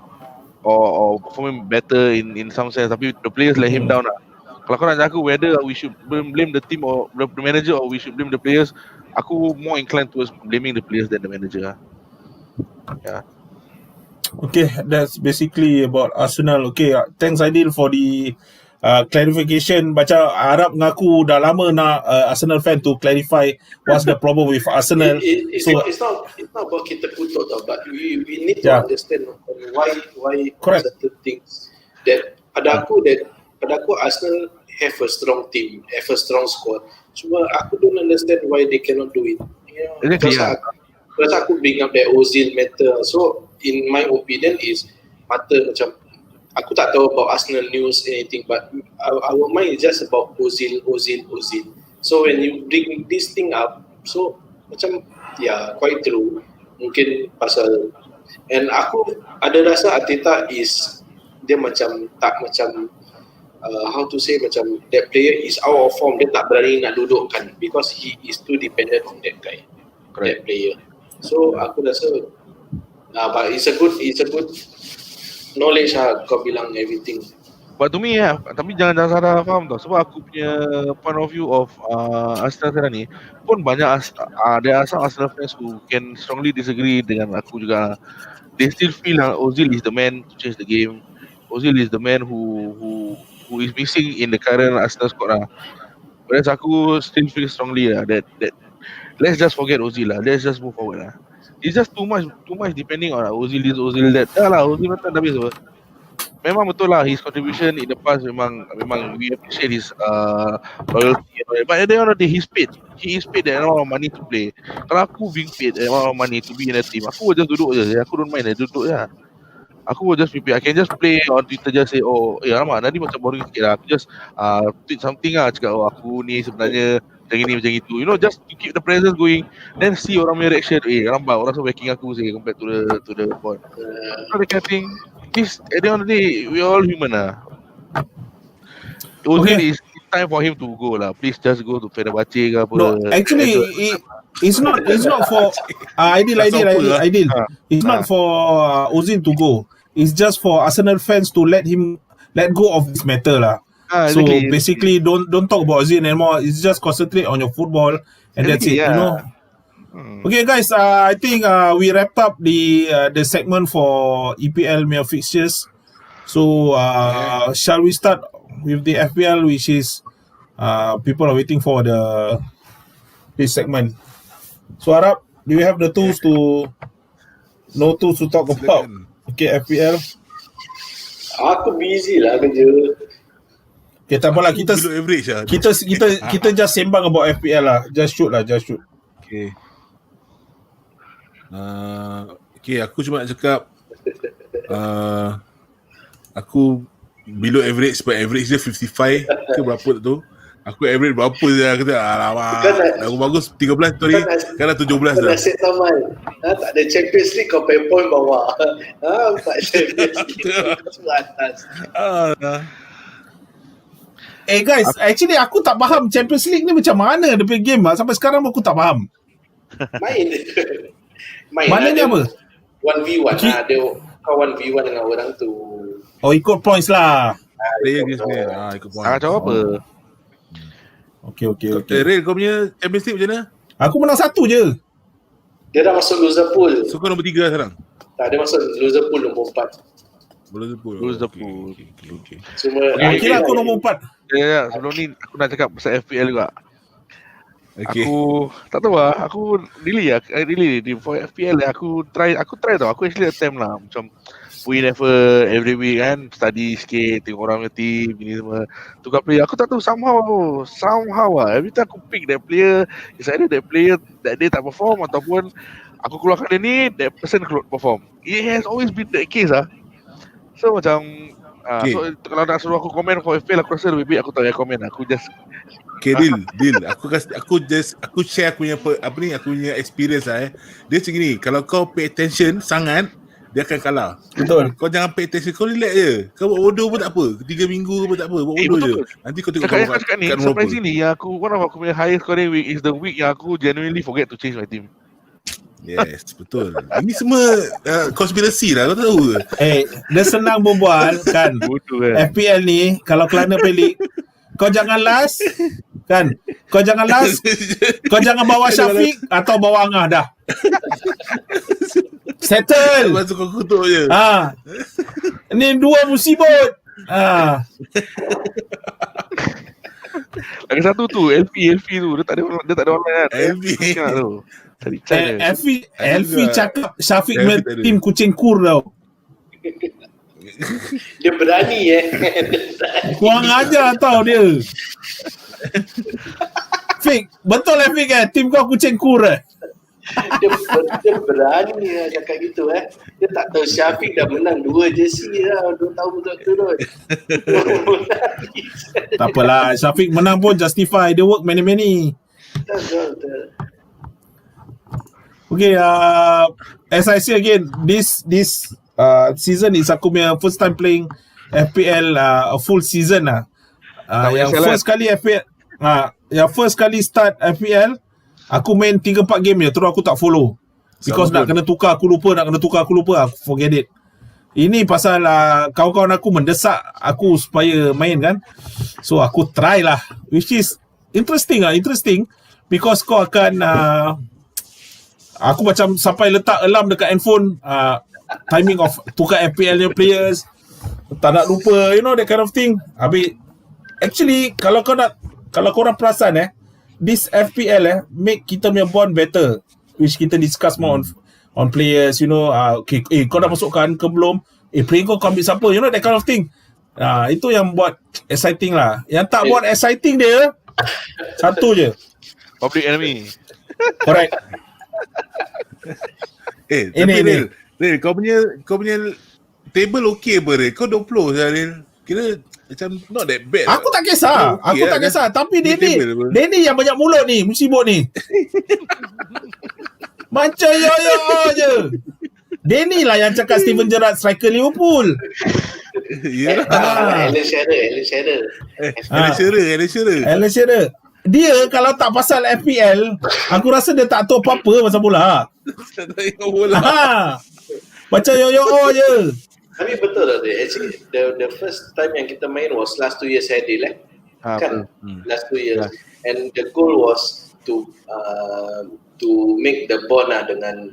or performing better in some sense, tapi the players let him down lah. Kalau kau nak cakap whether we should blame the team or the manager or we should blame the players, aku more inclined towards blaming the players than the manager lah. Okay, that's basically about Arsenal. Okay, thanks Aidil for the clarification. Baca Arab ngaku dah lama nak Arsenal fan to clarify what's the problem with Arsenal. It's not about kita kutuk tau, but we need to understand why certain things that pada aku Arsenal have a strong team, have a strong squad. Cuma aku don't understand why they cannot do it. Because aku bring up that Ozil matter. So in my opinion is matter macam aku tak tahu about Arsenal news anything, but our mind is just about Ozil. So when you bring this thing up, so macam quite true. Mungkin pasal, and aku ada rasa Arteta is dia macam tak macam how to say, macam that player is out of form, dia tak berani nak dudukkan because he is too dependent on that guy. That player. So aku rasa but it's a good knowledge kau bilang everything. But to me tapi jangan salah faham tau, sebab aku punya point of view of Arsenal sekarang ni pun banyak there are some Arsenal fans who can strongly disagree dengan aku juga. They still feel Ozil is the man to change the game. Ozil is the man who is missing in the current Arsenal squad lah. Whereas aku still feel strongly that let's just forget Ozil lah. Let's just move forward lah. It's just too much depending on Ozil this, Ozil that. Dah lah, Ozil datang dah habis apa. Memang betul lah his contribution in the past memang we appreciate his loyalty. But at the end of the day, he is paid that amount of money to play. Kalau aku being paid that amount of money to be in a team, aku just duduk je. Aku don't mind duduk je. Aku will just repeat. I can just play on Twitter, just say, oh, alamak, Nadi macam boring sikit lah. Aku just tweet something lah, cakap, oh, aku ni sebenarnya macam ini, macam itu. You know, just to keep the presence going. Then see orang punya reaction. Lambat, orang semua backing aku say, compared to the bot. So the kind of thing, this, at the end of the day, we all human lah. Okay. It's time for him to go lah. Please just go to Fenerbahce ke apa. No, actually, it's not for Aidil. It's not for Ozil to go. It's just for Arsenal fans to let go of this matter lah. So Exactly. basically, don't talk about Ozil anymore. It's just concentrate on your football, and that's it. Yeah. You know. Okay, guys. I think we wrapped up the segment for EPL mere fixtures. So shall we start with the FPL, which is people are waiting for this segment. So Arab, do you have the tools to talk about? Okay, FPL. Aku busy lah kerja. Okay, tak apalah, kita Below average lah. kita just sembang about FPL lah. Just shoot. Okay. Okay, aku cuma nak cakap aku below average sebab average dia 55 ke berapa tu. Aku average berapa je lah. Kata alamak, aku bagus 13 tu hari. Sekarang 17 Kau dah. nasib taman. Tak ada Champions League, kau pay point bawah. Tak Champions League, kau semua atas. Guys, actually aku tak faham Champions League ni macam mana dia punya game lah. Sampai sekarang aku tak faham. Main. Maknanya apa? 1v1 lah. Kau 1v1 dengan orang tu. Oh, ikut points lah. Player against player. Ikut point. Macam apa? Okay. Rail, kau punya Champions League macam mana? Aku menang 1 je. Dia dah masuk loser pool. So kau nombor 3 sekarang? Tak, dia masuk loser pool nombor 4. Lose the pool. Okay. Semua Kira aku nombor 4. Ya, sebelum ni aku nak cakap pasal FPL juga. Okay. Aku tak tahu lah. Aku really for FPL aku try tau. Aku actually attempt lah macam put in effort every week kan, study sikit, tengok orang punya team ni semua, tukar player. Aku tak tahu somehow lah every time aku pick that player, it's either that player that day tak perform ataupun aku keluarkan dia ni, that person perform. It has always been that case lah. So macam so kalau nak suruh aku komen for FPL, aku rasa lebih baik aku tak payah komen. Aku just Okay, deal. Aku share aku punya aku punya experience lah. Dia macam gini, kalau kau pay attention sangat, dia akan kalah. Betul. Kau jangan pay attention, kau relax je. Kau buat bodoh pun tak apa. 3 minggu pun tak apa, buat bodoh je. Nanti kau tengok cakap ni, surprisingly one of aku punya highest scoring week is the week yang aku genuinely forget to change my team. Yes, betul. Ini semua konspirasi lah, kau tahu ke? Dia senang berbual kan. Bodoh kan. FPL ni kalau kelana pelik, kau jangan last kan. Kau jangan bawa Syafiq atau bawa Angah dah. Settle. Lepas tu kau kutuk je. Ni 2 musibot. Lagi satu tu LP tu dia tak ada online kan. LP tu. Cari cara. LV cakap Syafiq punya tim kucing kur tau. Dia berani Kurang ajar tau dia. Fik, betul lah Fik tim kau kucing kur dia berani lah cakap gitu Dia tak tahu Syafiq dah menang 2 jersey lah. 2 tahun betul-betul. Tak apalah, Syafiq menang pun justify. Dia work many. Betul. Okay, as I say again, this season is aku punya first time playing FPL a full season lah. Yang first kali start FPL, aku main 3-4 game je, terus aku tak follow. Because nak kena tukar, aku lupa, aku forget it. Ini pasal kawan-kawan aku mendesak aku supaya main kan. So aku try lah, which is interesting because kau akan aku macam sampai letak alarm dekat handphone, timing of tukar FPL nya players, tak nak lupa, you know, that kind of thing. Habis actually kalau korang perasan this FPL make kita punya bond better, which kita discuss more on players, you know. Okay, kau dah masukkan ke belum, player kau ambil siapa, you know, that kind of thing. Itu yang buat exciting lah. Yang tak buat exciting dia satu je, Public enemy. correct. Tapi Ril, kau punya table okay apa Kau 20 Syaril. Kira macam not that bad. Aku tak kisah. Okay Aku tak kisah. Tapi Denny yang banyak mulut ni, musibut ni. Macam yo je. Denny lah yang cakap Steven Gerrard striker Liverpool. Yalah. Alan Shearer. Alan Shearer. Dia kalau tak pasal FPL, aku rasa dia tak tahu apa-apa pasal bola. Tak tengok bola. Macam yo je. Tapi betul lah dia. Actually, the first time yang kita main was last 2 years Adil kan? Last 2 years. And the goal was to make the bond dengan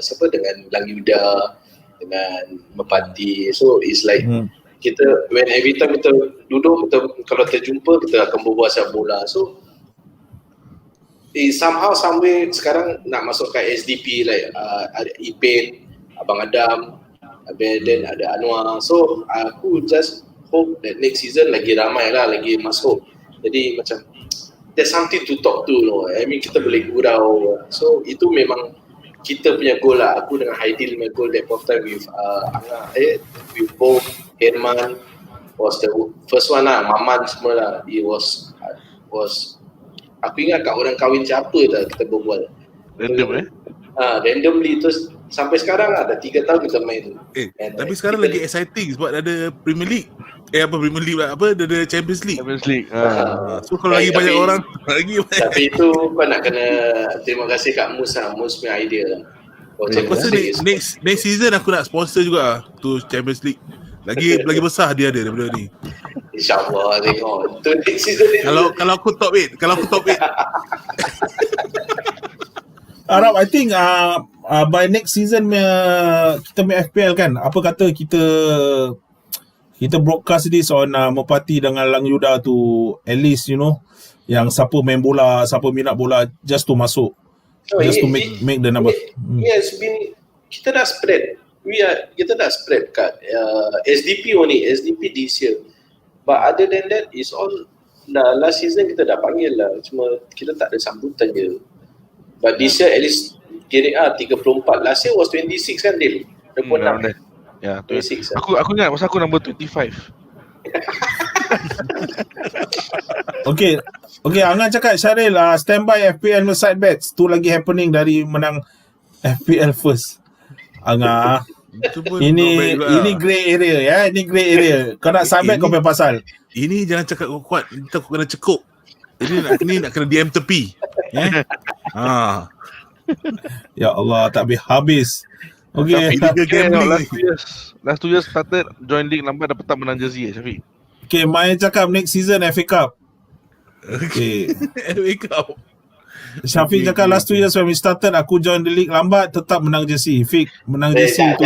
siapa, dengan Langyuda, dengan Mepati. So it's like kita when every time kita duduk, kalau terjumpa kita akan berbual pasal bola. So somehow someway sekarang nak masuk ke SDP, like ada Ipin, Abang Adam, then ada Anwar. So aku just hope that next season lagi ramai lah, lagi masuk. Jadi macam there's something to talk to, I mean kita boleh gurau. So itu memang kita punya goal lah. Aku dengan Haidil punya goal that of time with with both Herman was the first one lah. Maman semua lah. It was aku ingat kat orang kahwin siapa tak kita berbual. Random randomly terus sampai sekarang lah, dah 3 tahun kita main. Tapi sekarang lagi exciting sebab ada Premier League. Premier League lah, ada Champions League. So kalau lagi banyak orang lagi banyak. Tapi itu kau nak kena terima kasih kat Mus lah. Mus punya idea. Aku rasa next season aku nak sponsor juga tu Champions League. Lagi besar dia ada daripada ni. InsyaAllah tengok. Tu next season ni. Kalau aku top 8. Arab, I think by next season kita punya FPL kan, apa kata kita broadcast this on Mepati dengan Langyuda tu, at least yang siapa main bola, siapa minat bola, just to masuk, to make the number. Yes, kita dah spread. Kita dah spread kat SDP only, SDP this year. But other than that is all last season kita dah panggil lah, cuma kita tak ada sambutan je. But this year at least kira 34. Last year was 26 kan Dil? 26. Ya, 26. Aku ingat masa aku number 25. Okay, Angan cakap Syaril standby FPL side bets tu lagi happening dari menang FPL first. Angan ini grey area ya, ini grey area. Kau nak side bet kau pay pasal. Ini jangan cakap kuat, kita kena cekup. Ini nak kena DM tepi. Ya Allah, tak habis. Okay. Last 2 years started join league lambat, dapat tak menang jersey Syafiq. Okay, main cakap next season FA Cup. Okay. FA Cup. Syafiq cakap last 2 years when we started, aku join the league lambat, tetap menang jersey. Fik, menang jersey tu.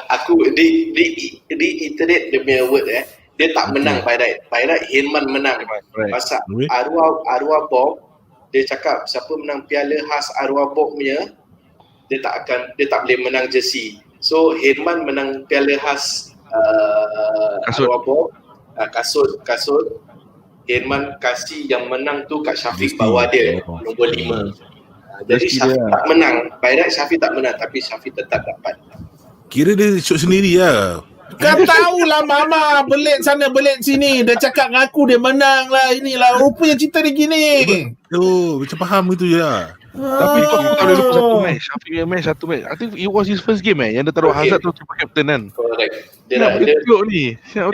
Aku reiterate dia punya word dia tak menang by right. Herman menang. Pasal arwah Bob, dia cakap siapa menang piala khas arwah Bob punya, dia tak boleh menang jersey. So Herman menang piala khas arwah Bob, kasut. Herman kasih yang menang tu kat Syafiq bawa dia nombor 5. Jadi Syafiq tak menang. By right Syafiq tak menang, tapi Syafiq tetap dapat. Kira dia shoot sendiri lah. Kau tahulah mama belit sana belit sini. Dia cakap dengan aku dia menang lah, inilah rupanya cerita dia gini. Macam faham itu je lah. Tapi kau tahu dia lupa satu match. Syafiq punya match satu match. I think it was his first game yang dia taruh Hazard terus super captain kan. Correct. Dia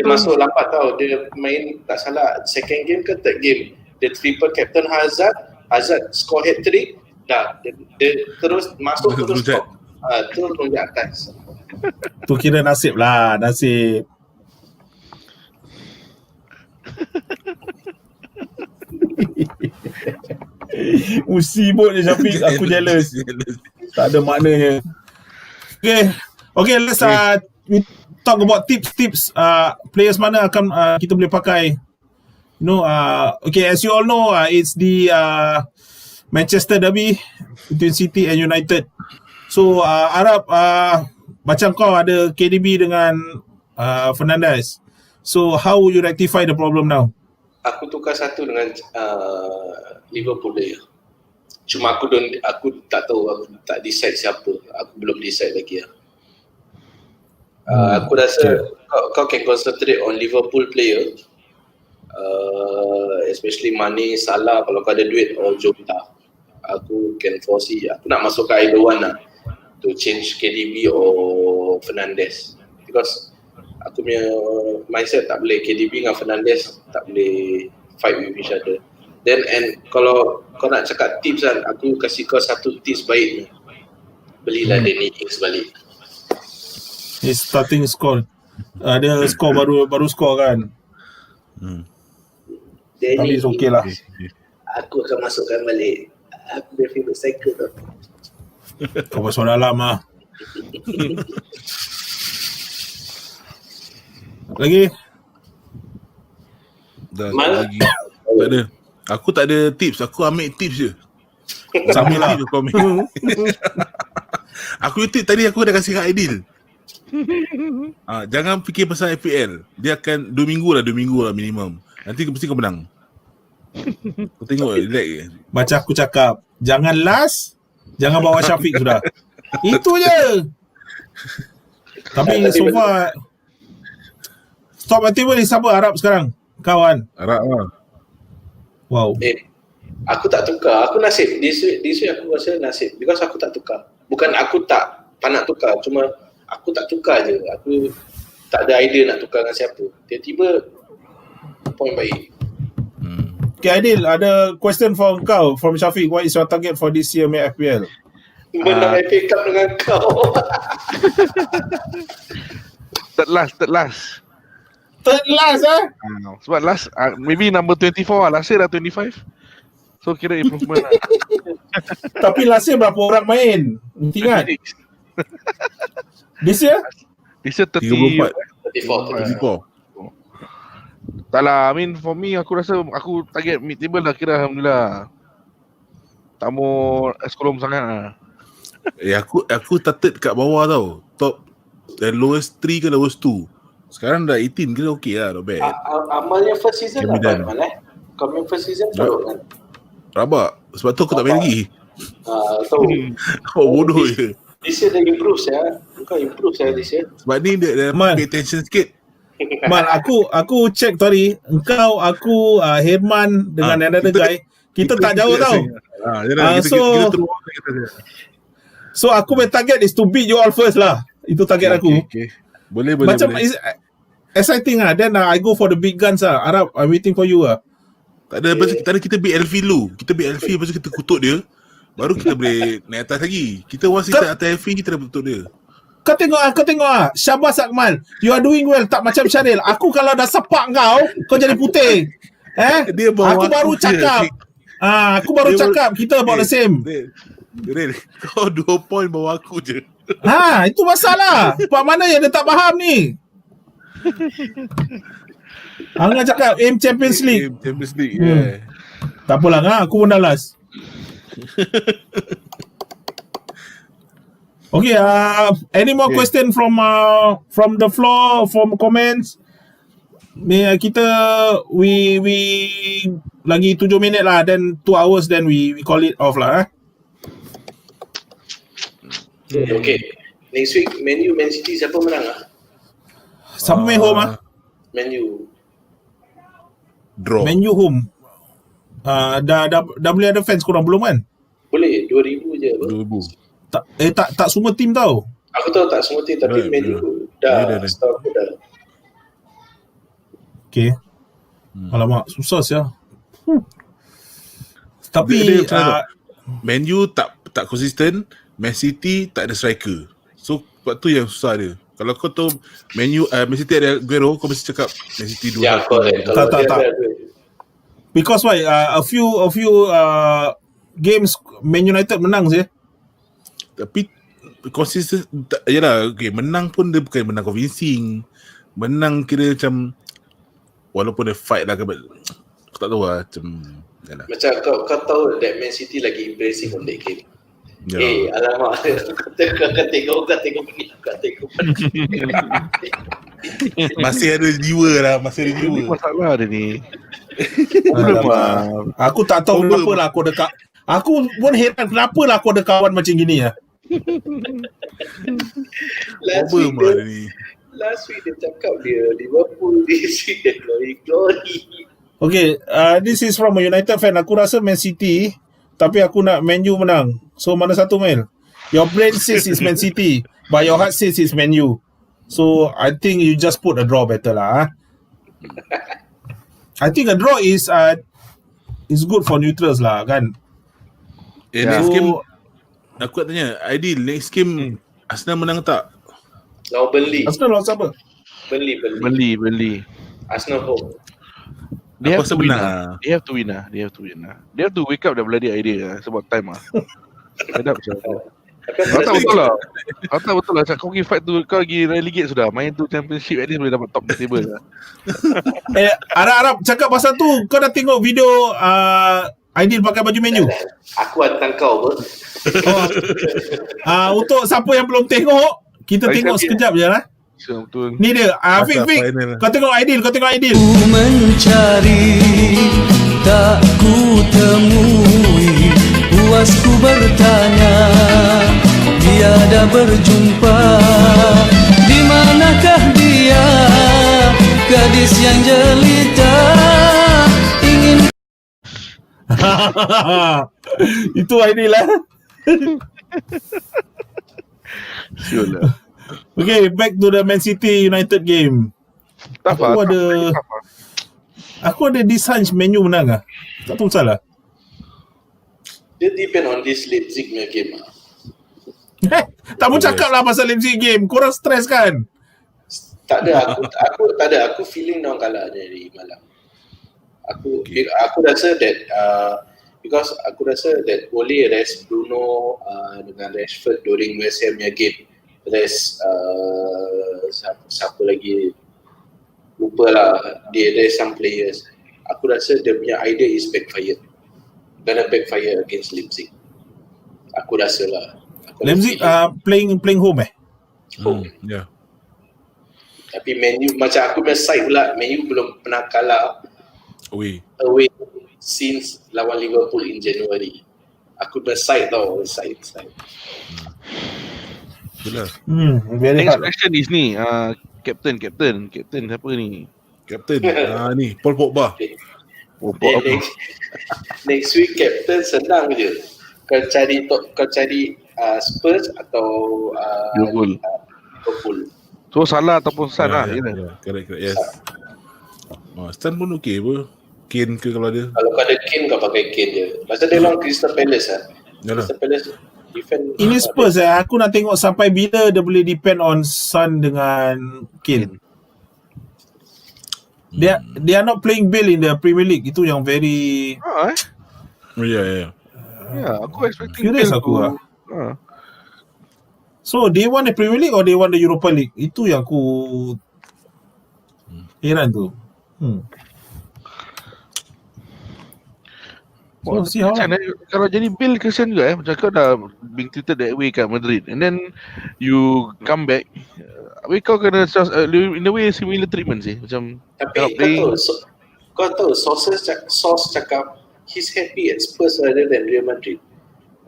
masuk lambat tau. Dia main tak salah second game ke third game. Dia triple captain Hazard score hat-trick. Dah dia terus masuk terus stop. Terus lonjak atas. Tu kira nasib lah, nasib. Musibut je Syafiq, aku jealous. Tak ada maknanya. Okay, let's we talk about tips. Players mana akan kita boleh pakai. Okay, as you all know, it's the Manchester derby between City and United. So Arab, macam kau ada KDB dengan Fernandes. So how would you rectify the problem now? Aku tukar satu dengan Liverpool player. Cuma aku tak tahu, aku tak decide siapa. Aku belum decide lagi lah. Aku rasa kau can concentrate on Liverpool player, especially Mane, Salah kalau kau ada duit, or Jota. Aku can foresee, aku nak masukkan either one lah to change KDB or Fernandes, because aku punya mindset tak boleh KDB dengan Fernandes tak boleh fight with each other. Then and kalau kau nak cakap tips kan, aku kasih kau satu tips baik ni, belilah Danny Ings balik. He's starting score. Dia score baru score kan. Tapi it's okay lah. Aku akan masukkan balik. Aku punya favourite striker tu. Kau masuk dalam lah. Lagi? Dah Mal? lagi. Tak ada. Aku tak ada tips. Aku ambil tips je. Sama lah. Tips aku ambil. Aku tips tadi aku dah kasih kat Aidil. Jangan fikir pasal FPL. Dia akan 2 minggu lah minimum. Nanti mesti kau menang. Kau tengok relax je. Macam aku cakap, jangan last, jangan bawa Syafiq sudah. Itu je. Tapi so far stop table ni siapa Arab sekarang? Kawan. Harap lah. Wow. Aku tak tukar. Aku nasib. This week aku rasa nasib. Because aku tak tukar. Bukan aku tak nak tukar. Cuma aku tak tukar je. Aku tak ada idea nak tukar dengan siapa. Tiba-tiba point baik. Okay, Aidil, ada question for kau from Syafiq. What is your target for this year main FPL? Menang FA Cup dengan kau. Third last. Third last Sebab last maybe number 24 lah. Last year dah 25. So kira improvement lah. Tapi last year berapa orang main? Ingat? This year? This year 34. 34. Tak lah, I mean for me aku rasa aku target mid table lah kira alhamdulillah. Tak mau eskolom sangat lah. Aku started kat bawah tau. Top dan lowest 3 ke lowest 2. Sekarang dah 18 kira okey lah, not bad. Amalnya first season Kami apa dah. Amal Kau main first season teruk kan? Rabak. Sebab tu aku tak main lagi. Tahu. Kau bodoh je. This year dah improve saya. Kau improve saya this year. Sebab ni dia Man. pay attention sikit. Man, aku check tadi. Engkau, aku, Herman dengan another guy. Kita tak jauh tau. Kita terus So aku punya target is to beat you all first lah. Itu target aku. Okay. Boleh. Macam is exciting lah. Then I go for the big guns lah. Arab, I'm waiting for you lah. Tak ada, kita beat Elfie dulu. Kita beat Elfie, lepas tu kita kutuk dia. Baru kita boleh naik atas lagi. Kita once kita atas Elfie, kita dah kutuk dia. Kau tengok ah. Syabas Akmal. You are doing well. Tak macam Syaril. Aku kalau dah sepak kau jadi putih. Dia bawa Aku baru aku je. cakap. Aku baru cakap. Kita about the same. Rel, kau 2 point bawa aku je. Itu masalah. Pak mana yang dia tak faham ni? Angah cakap aim Champions League. Champions League, yeah. Tak apalah aku pun dah last. Okay, any more question from the floor, from comments? Kita we lagi 7 minit lah, then 2 hours, then we call it off lah. Okay. Next week Man City siapa menang ah? Siapa main home Man U. Draw. Man U home. Dah boleh ada fans korang belum kan? Boleh 2,000 je apa? 2000. Tak semua team tau. Aku tahu tak semua team, tapi Man U dah setahu aku dah. Okay. Alamak, susah sia. Tapi Dia Man U tak konsisten, Man City tak ada striker. So sebab tu yang susah dia. Kalau kau tahu Man City ada Aguero, kau mesti cakap Man City 2. Ya, correct. Kalau Tak. dia ada Because why? A few games Man United menang je. Tapi konsisten, yalah, okay, menang pun dia bukan menang convincing. Menang kira macam walaupun dia fight lah, aku tak tahu lah, macam yalah. macam kau tahu that Man City lagi impressive on that game. Ya. Alamak. Kau tengok ni. Masih ada jiwa lah, Ini masalah dia ni. Alamak. Aku tak tahu kenapa lah aku dekat. Aku pun heran kenapa lah aku ada kawan macam gini lah. Last Over week mah dia ni. Last week dia cakap dia Liverpool this week dia glory. Okay, this is from a United fan. Aku rasa Man City, tapi aku nak Man U menang. So mana satu, Mel? Your brain says it's Man City, but your heart says it's Man U. So I think you just put a draw better lah. I think a draw is good for neutrals lah kan. Next game aku nak tanya Aidil, next game Arsenal menang tak? Lawan Burnley. Arsenal lawan siapa? Beli. Arsenal home. They Aku have to rasa win menang lah. They have to win lah. They have to wake up the bloody idea sebab time lah. Sedap macam tu. Kau tak betul lah. Kau pergi fight tu, kau pergi relegate sudah. Main tu championship, at least boleh dapat top table lah. Arab cakap pasal tu. Kau dah tengok video Aidil pakai baju menu? Aku hantar kau apa? Untuk siapa yang belum tengok, kita tengok sekejap je lah. Betul. Ni dia, Fik, kau tengok Aidil. Ku mencari, tak ku temui, puasku bertanya, tiada berjumpa. Di manakah dia, gadis yang jelita, ingin. Itu Aidil lah. Sure lah. Okay, back to the Man City United game. Aku ada this hunch Man U menang lah. Tak tahu salah. Dia depend on this Leipzig punya game lah. Tak mau cakap lah pasal Leipzig game. Korang stres kan? Tak ada, aku tak ada. Aku feeling diorang kalah dari malam. Aku rasa that because aku rasa that boleh rest Bruno dengan Rashford during West Ham punya game. Rest siapa lagi lupa lah, dia some players. Aku rasa dia punya idea is backfire, gonna backfire against Leipzig. Aku rasa lah. Leipzig playing home home. Yeah. Tapi Man U macam aku punya side pula, Man U belum pernah kalah away since lawan Liverpool in January. Aku punya side tau, side. Itulah. Very Next hard. question is ni, Captain siapa ni? Captain ni Paul Pogba. Next week captain senang je. Kau cari Spurs atau Liverpool. So Salah ataupun Son lah. Correct. Yes. Stan pun okey apa. Kane ke kalau ada. Kalau kau ada Kane, kau pakai Kane je. Pasal dia lawan Crystal Palace lah. Yalah. Crystal Palace defend. Ini Spurs aku nak tengok sampai bila dia boleh depend on Son dengan Kane. They are not playing Bale in the Premier League. Itu yang very Ya. Ya, aku expecting curious Bale aku tu. lah. So they want the Premier League or they want the Europa League? Itu yang aku heran tu. So see how lah. Kalau jadi Bale kesian juga macam kau dah being treated that way kat Madrid and then you come back kau kena in a way similar treatment sih macam. Tapi kau tahu source cakap he's happy at Spurs rather than Real Madrid.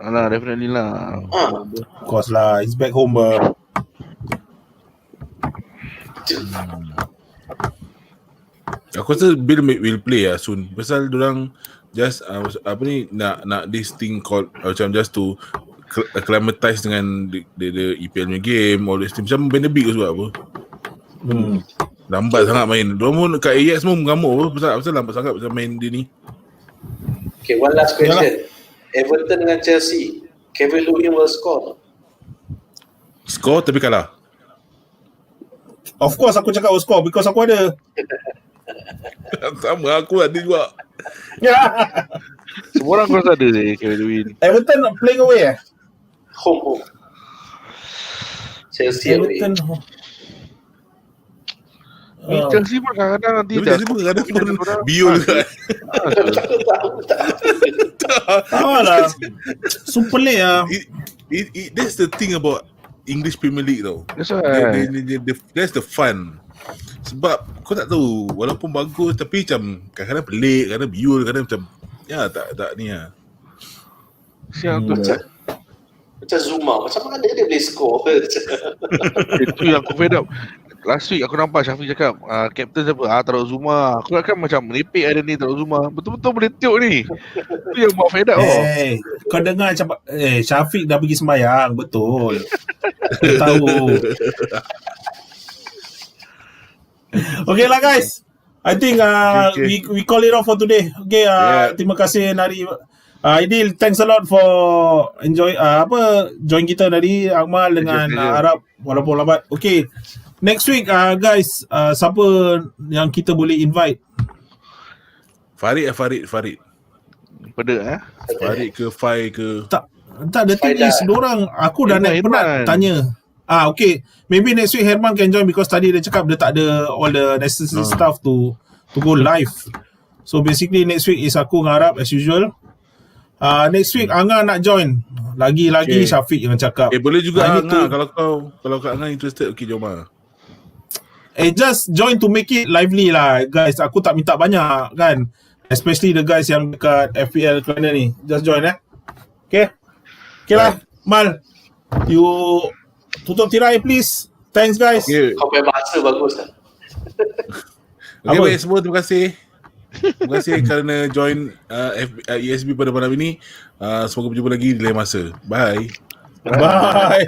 Alah, definitely lah. Of course lah, he's back home Aku rasa Bill will play soon. Pasal diorang just nak this thing called macam just to acclimatize dengan the EPL punya game, all this thing. Macam benda big juga apa. Lambat sangat main. Diorang pun kat AX semua mengamuk apa. Pasal lambat sangat pasal main dia ni. Okay, one last question. Everton dengan Chelsea, Kevin Lewin will score. Score tapi kalah. Of course aku cakap will score because aku ada. Sama aku ada juga. Semua orang kau ada sih Kevin Lewin. Everton playing away Home. Chelsea away. Everton Chelsea pun kadang-kadang nanti Chelsea pun kadang-kadang pun biol juga. tahu lah. Super pelik lah. That's the thing about English Premier League tau. That's why. That's the fun. Sebab kau tak tahu, walaupun bagus tapi macam kadang-kadang pelik, kadang biol, kadang macam tak ni lah. Siang tu Macam Zuma, macam mana dia boleh score? itu yang aku fed up. last week aku nampak Syafiq cakap captain siapa? Taruh Zuma. Aku kan macam merepek ada ni taruh Zuma. Betul-betul boleh tiup ni. Tu yang buat fed up Kau dengar macam Syafiq dah pergi sembahyang, betul. Dia tahu. Okay lah guys. I think Okay. we call it off for today. Okay, terima kasih Nari. Idil, thanks a lot for join kita tadi Akmal dengan Arab walaupun lambat. Okay. Next week guys, siapa yang kita boleh invite? Farid. Pada Farid ke Fai ke. Tak, the thing is dorang aku dah pernah tanya. Okay, maybe next week Herman can join because tadi dia cakap dia tak ada all the necessary stuff to go live. So basically next week is aku dengan Arab as usual. Next week Anga nak join. Lagi-lagi Syafiq yang cakap. Boleh juga Anga kalau Kak Anga interested, okay jom lah. Just join to make it lively lah guys. Aku tak minta banyak kan. Especially the guys yang dekat FPL corner ni. Just join Okay lah Mal, you tutup tirai please. Thanks guys. Kau punya bahasa bagus lah. Okay, baik semua, terima kasih. Terima kasih kerana join ESB pada malam ini. Semoga berjumpa lagi di lain masa. Bye. Bye.